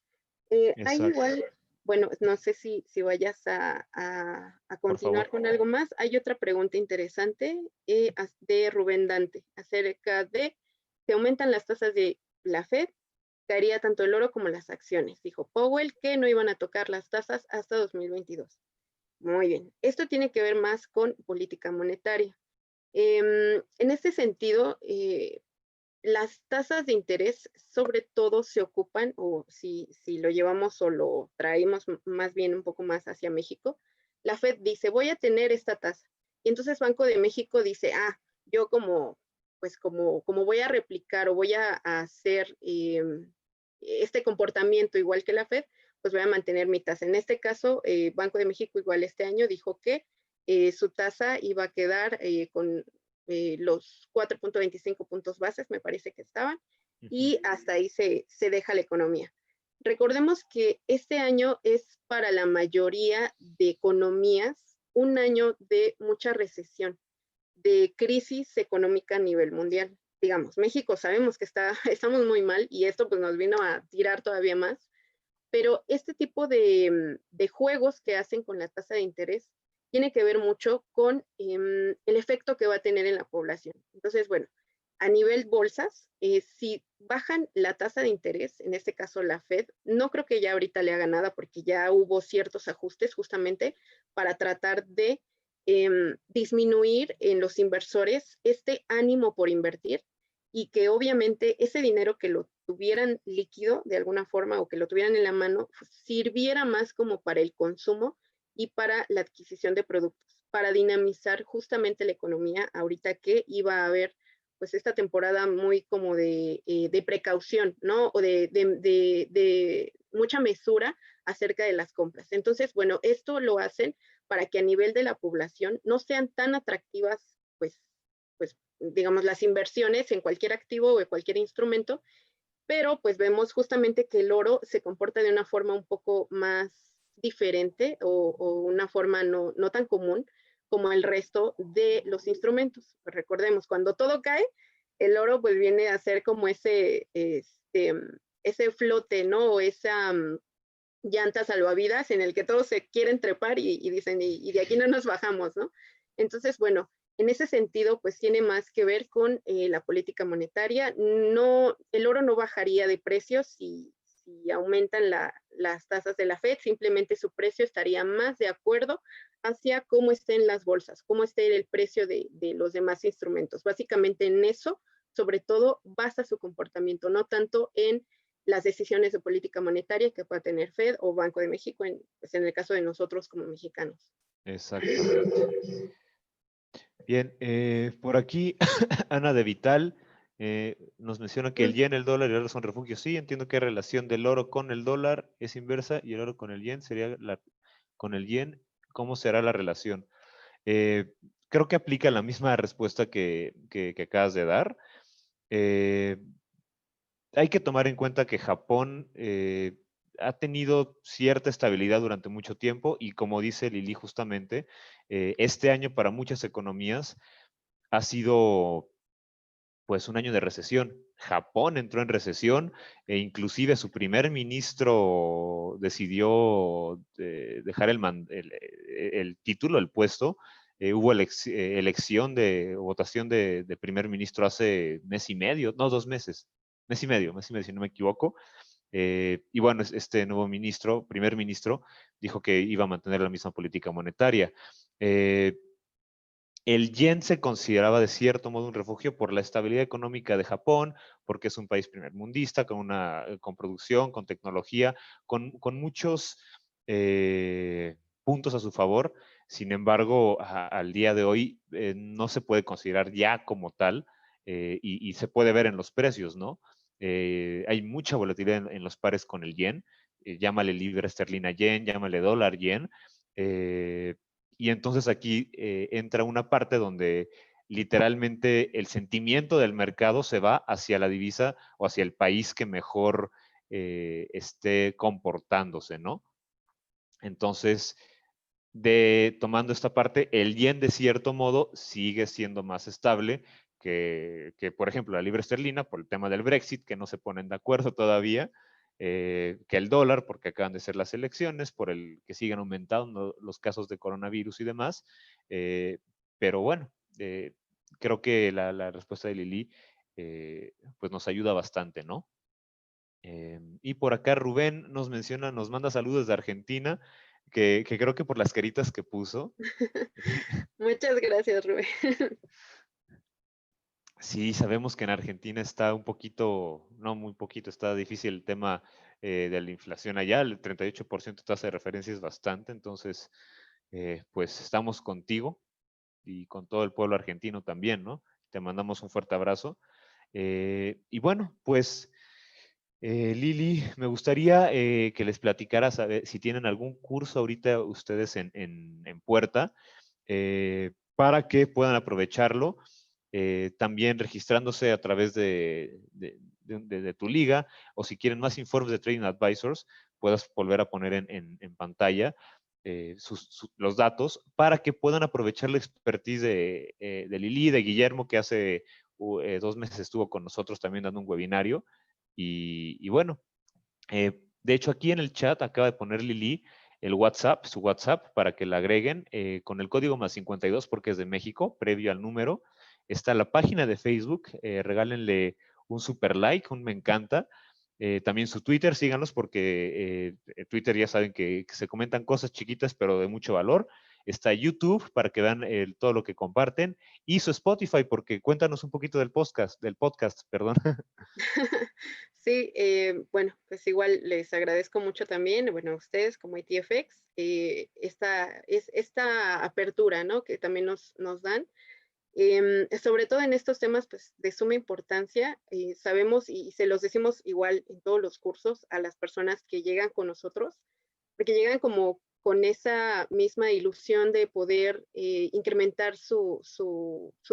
Hay exacto. igual, bueno, no sé si vayas a Por continuar favor. con algo más. Hay otra pregunta interesante de Rubén Dante acerca de si aumentan las tasas de la Fed, caería tanto el oro como las acciones. Dijo Powell que no iban a tocar las tasas hasta 2022. Muy bien. Esto tiene que ver más con política monetaria. En este sentido, las tasas de interés sobre todo se ocupan, o si lo llevamos o lo traemos más bien un poco más hacia México, la Fed dice, voy a tener esta tasa. Y entonces Banco de México dice, yo como voy a replicar o voy a hacer este comportamiento igual que la Fed, pues voy a mantener mi tasa. En este caso, Banco de México igual este año dijo que su tasa iba a quedar con los 4.25 puntos bases, me parece que estaban, Ujú. y hasta ahí se deja la economía. Recordemos que este año es para la mayoría de economías un año de mucha recesión, de crisis económica a nivel mundial. Digamos, México sabemos que estamos muy mal y esto pues nos vino a tirar todavía más, pero este tipo de juegos que hacen con la tasa de interés tiene que ver mucho con el efecto que va a tener en la población. Entonces, bueno, a nivel bolsas, si bajan la tasa de interés, en este caso la Fed, no creo que ya ahorita le haga nada porque ya hubo ciertos ajustes justamente para tratar de disminuir en los inversores este ánimo por invertir y que obviamente ese dinero que lo tuvieran líquido de alguna forma o que lo tuvieran en la mano sirviera más como para el consumo y para la adquisición de productos, para dinamizar justamente la economía ahorita que iba a haber pues esta temporada muy como de precaución, ¿no? O de mucha mesura acerca de las compras. Entonces, bueno, esto lo hacen para que a nivel de la población no sean tan atractivas, pues digamos, las inversiones en cualquier activo o en cualquier instrumento, pero pues vemos justamente que el oro se comporta de una forma un poco más diferente o una forma no tan común como el resto de los instrumentos. Pues recordemos, cuando todo cae, el oro pues viene a ser como ese flote, ¿no? O esa llanta salvavidas en el que todos se quieren trepar y dicen, y de aquí no nos bajamos, ¿no? Entonces, bueno, en ese sentido, pues tiene más que ver con la política monetaria. No, el oro no bajaría de precios si aumentan las tasas de la Fed, simplemente su precio estaría más de acuerdo hacia cómo estén las bolsas, cómo esté el precio de los demás instrumentos. Básicamente en eso, sobre todo, basa su comportamiento, no tanto en las decisiones de política monetaria que pueda tener Fed o Banco de México, pues en el caso de nosotros como mexicanos. Exactamente. Bien, por aquí Ana de Vital nos menciona que el Mm, yen, el dólar y el oro son refugios. Sí, entiendo que la relación del oro con el dólar es inversa y el oro con el yen sería con el yen. ¿Cómo será la relación? Eh, Creo que aplica la misma respuesta que acabas de dar. Eh, Hay que tomar en cuenta que Japón ha tenido cierta estabilidad durante mucho tiempo y como dice Lili justamente, este año para muchas economías ha sido pues un año de recesión. Japón entró en recesión e inclusive su primer ministro decidió dejar el título, el puesto. Hubo elección de votación de primer ministro hace mes y medio, no, 2 meses, mes y medio, si no me equivoco. Y bueno, este nuevo ministro, primer ministro, dijo que iba a mantener la misma política monetaria. Eh, el yen se consideraba de cierto modo un refugio por la estabilidad económica de Japón, porque es un país primermundista, con producción, con tecnología, con muchos puntos a su favor. Sin embargo, al día de hoy no se puede considerar ya como tal y se puede ver en los precios, ¿no? Hay mucha volatilidad en los pares con el yen, llámale libra esterlina yen, llámale dólar yen. Eh, y entonces aquí entra una parte donde literalmente el sentimiento del mercado se va hacia la divisa o hacia el país que mejor esté comportándose, ¿no? Entonces, tomando esta parte, el yen de cierto modo sigue siendo más estable por ejemplo, la libra esterlina por el tema del Brexit, que no se ponen de acuerdo todavía, que el dólar, porque acaban de ser las elecciones, por el que siguen aumentando los casos de coronavirus y demás. Eh, pero bueno, creo que la respuesta de Lili pues nos ayuda bastante, ¿no? Y por acá Rubén nos menciona, nos manda saludos de Argentina, que creo que por las caritas que puso. Muchas gracias, Rubén. Sí, sabemos que en Argentina está un poquito, no muy poquito, está difícil el tema de la inflación allá. El 38% tasa de referencia es bastante, entonces, pues estamos contigo y con todo el pueblo argentino también, ¿no? Te mandamos un fuerte abrazo. Y bueno, pues Lili, me gustaría que les platicaras a ver, si tienen algún curso ahorita ustedes en puerta para que puedan aprovecharlo. También registrándose a través de tu liga o si quieren más informes de Trading Advisors, puedas volver a poner en pantalla los datos para que puedan aprovechar la expertise de Lili, de Guillermo, que hace 2 meses estuvo con nosotros también dando un webinario y bueno, de hecho aquí en el chat acaba de poner Lili el WhatsApp, su WhatsApp, para que la agreguen con el código +52 porque es de México, previo al número. Está la página de Facebook, regálenle un super like, un me encanta. También su Twitter, síganlos porque Twitter ya saben que se comentan cosas chiquitas pero de mucho valor. Está YouTube para que vean todo lo que comparten y su Spotify porque cuéntanos un poquito del podcast, perdón. Sí, bueno, pues igual les agradezco mucho también, bueno, a ustedes como ITFX, esta apertura, ¿no? Que también nos dan, sobre todo en estos temas pues, de suma importancia. Sabemos y se los decimos igual en todos los cursos a las personas que llegan con nosotros, porque llegan como con esa misma ilusión de poder incrementar su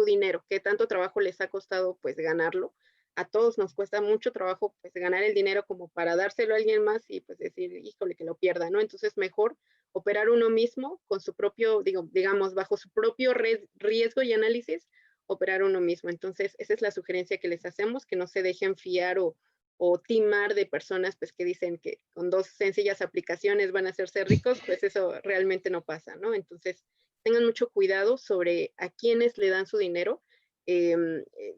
dinero, que tanto trabajo les ha costado pues ganarlo. A todos nos cuesta mucho trabajo pues ganar el dinero como para dárselo a alguien más y pues decir, híjole, que lo pierda, ¿no? Entonces mejor operar uno mismo con su propio, digamos, bajo su propio riesgo y análisis, operar uno mismo. Entonces, esa es la sugerencia que les hacemos, que no se dejen fiar o timar de personas pues que dicen que con 2 sencillas aplicaciones van a hacerse ricos, pues eso realmente no pasa, ¿no? Entonces, tengan mucho cuidado sobre a quiénes le dan su dinero.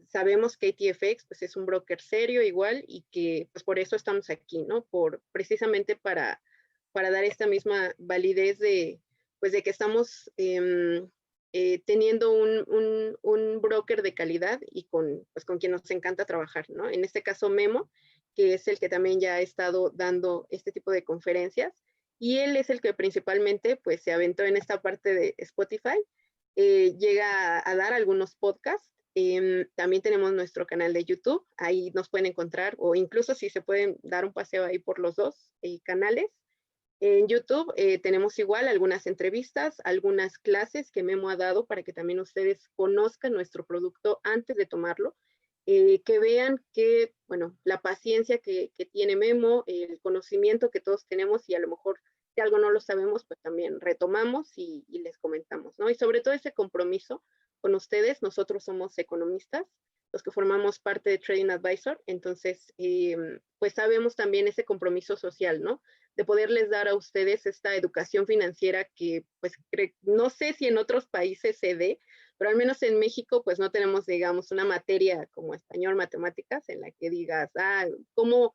Sabemos que ATFX pues es un broker serio igual y que pues por eso estamos aquí, ¿no? Precisamente para dar esta misma validez pues de que estamos teniendo un broker de calidad y pues con quien nos encanta trabajar, ¿no? En este caso Memo, que es el que también ya ha estado dando este tipo de conferencias y él es el que principalmente pues se aventó en esta parte de Spotify llega a dar algunos podcasts. También tenemos nuestro canal de YouTube, ahí nos pueden encontrar, o incluso si se pueden dar un paseo ahí por los dos canales. En YouTube tenemos igual algunas entrevistas, algunas clases que Memo ha dado para que también ustedes conozcan nuestro producto antes de tomarlo, que vean que, bueno, la paciencia que tiene Memo, el conocimiento que todos tenemos y a lo mejor si algo no lo sabemos, pues también retomamos y les comentamos, ¿no? Y sobre todo ese compromiso con ustedes, nosotros somos economistas, los que formamos parte de Trading Advisor, entonces, pues sabemos también ese compromiso social, ¿no? De poderles dar a ustedes esta educación financiera que, pues, no sé si en otros países se dé, pero al menos en México, pues no tenemos, digamos, una materia como español, matemáticas, en la que digas, cómo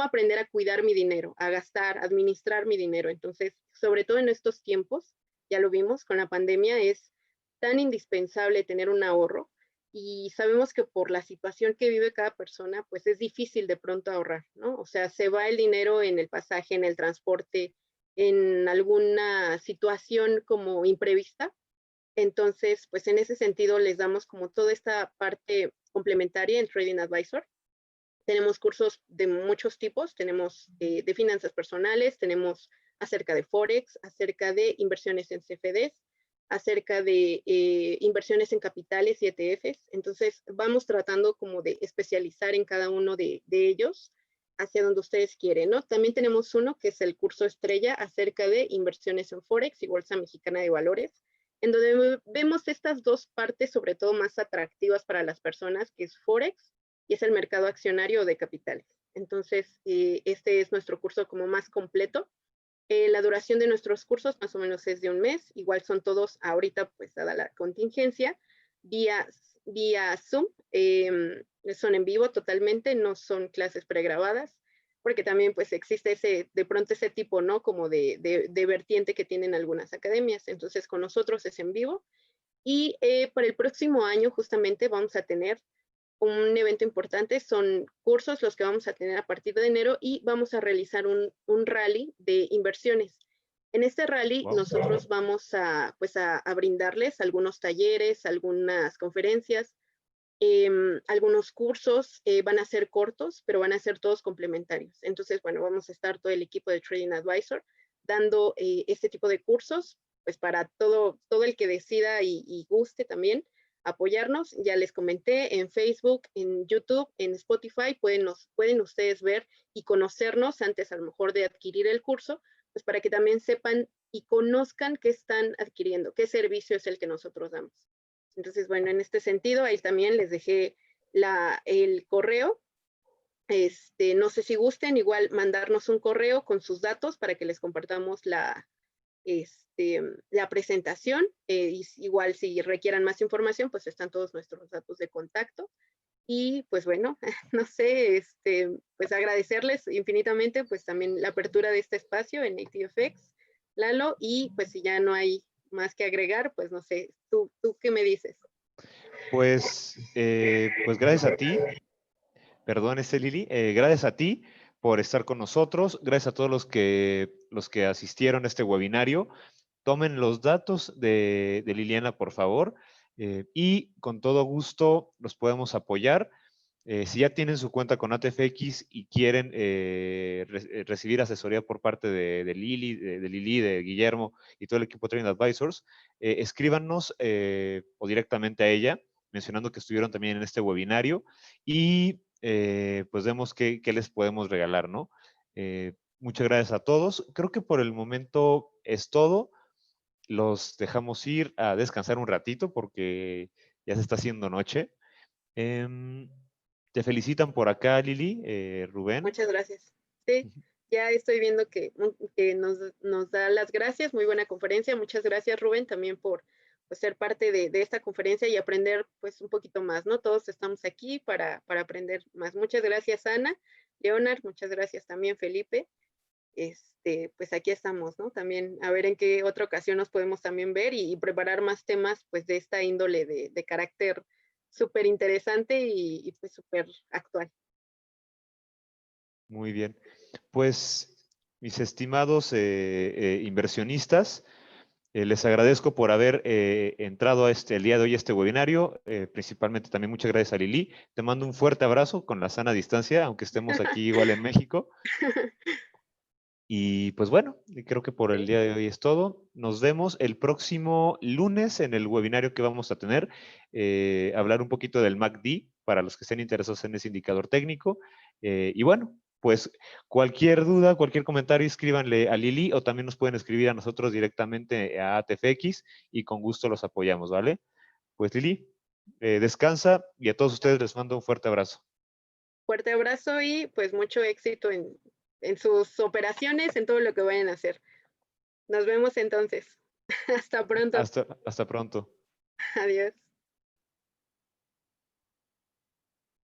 aprender a cuidar mi dinero, a gastar, administrar mi dinero. Entonces, sobre todo en estos tiempos, ya lo vimos con la pandemia, es tan indispensable tener un ahorro y sabemos que por la situación que vive cada persona, pues es difícil de pronto ahorrar, ¿no? O sea, se va el dinero en el pasaje, en el transporte, en alguna situación como imprevista. Entonces, pues en ese sentido les damos como toda esta parte complementaria en Trading Advisor. Tenemos cursos de muchos tipos, tenemos de finanzas personales, tenemos acerca de Forex, acerca de inversiones en CFDs, acerca de inversiones en capitales y ETFs. Entonces, vamos tratando como de especializar en cada uno de ellos hacia donde ustedes quieren, ¿no? También tenemos uno que es el curso estrella acerca de inversiones en Forex y Bolsa Mexicana de Valores, en donde vemos estas dos partes, sobre todo más atractivas para las personas, que es Forex y es el mercado accionario de capitales. Entonces, este es nuestro curso como más completo. La duración de nuestros cursos más o menos es de un mes, igual son todos ahorita, pues dada la contingencia, vía Zoom, son en vivo totalmente, no son clases pregrabadas, porque también pues existe de pronto ese tipo, ¿no? Como de vertiente que tienen algunas academias, entonces con nosotros es en vivo, y para el próximo año justamente vamos a tener un evento importante, son cursos los que vamos a tener a partir de enero y vamos a realizar un rally de inversiones. En este rally nosotros vamos pues a brindarles algunos talleres, algunas conferencias, algunos cursos, van a ser cortos, pero van a ser todos complementarios. Entonces, bueno, vamos a estar todo el equipo de Trading Advisor dando este tipo de cursos, pues para todo el que decida y guste también apoyarnos. Ya les comenté en Facebook, en YouTube, en Spotify, pueden ustedes ver y conocernos antes a lo mejor de adquirir el curso, pues para que también sepan y conozcan qué están adquiriendo, qué servicio es el que nosotros damos. Entonces, bueno, en este sentido, ahí también les dejé el correo. No sé si gusten, igual mandarnos un correo con sus datos para que les compartamos la presentación. Igual si requieran más información, pues están todos nuestros datos de contacto. Y pues bueno, no sé, pues agradecerles infinitamente pues también la apertura de este espacio en ATFX, Lalo, y pues si ya no hay más que agregar, pues no sé, ¿tú qué me dices? Pues gracias a ti, perdón, Lili, gracias a ti por estar con nosotros, gracias a todos los que asistieron a este webinario. Tomen los datos de Liliana, por favor, y con todo gusto los podemos apoyar. Si ya tienen su cuenta con ATFX y quieren recibir asesoría por parte de Lili, de Guillermo y todo el equipo de Trading Advisors, escríbanos o directamente a ella, mencionando que estuvieron también en este webinario y pues vemos qué les podemos regalar, ¿no? Muchas gracias a todos. Creo que por el momento es todo. Los dejamos ir a descansar un ratito porque ya se está haciendo noche. Te felicitan por acá, Lili, Rubén. Muchas gracias. Sí, ya estoy viendo que nos da las gracias. Muy buena conferencia. Muchas gracias, Rubén, también por pues, ser parte de esta conferencia y aprender pues un poquito más, ¿no? Todos estamos aquí para aprender más. Muchas gracias, Ana, Leonard, muchas gracias también, Felipe. Pues aquí estamos, ¿no? También a ver en qué otra ocasión nos podemos también ver y preparar más temas pues de esta índole de carácter súper interesante y pues súper actual. Muy bien. Pues, mis estimados inversionistas, Les agradezco por haber entrado a el día de hoy a este webinario. Principalmente también muchas gracias a Lili. Te mando un fuerte abrazo con la sana distancia, aunque estemos aquí igual en México. Y pues bueno, creo que por el Sí. día de hoy es todo. Nos vemos el próximo lunes en el webinario que vamos a tener. Hablar un poquito del MACD para los que estén interesados en ese indicador técnico. Y bueno, pues cualquier duda, cualquier comentario, escríbanle a Lili o también nos pueden escribir a nosotros directamente a ATFX y con gusto los apoyamos, ¿vale? Pues Lili, descansa y a todos ustedes les mando un fuerte abrazo. Fuerte abrazo y pues mucho éxito en sus operaciones, en todo lo que vayan a hacer. Nos vemos entonces. Hasta pronto. Hasta pronto. Adiós.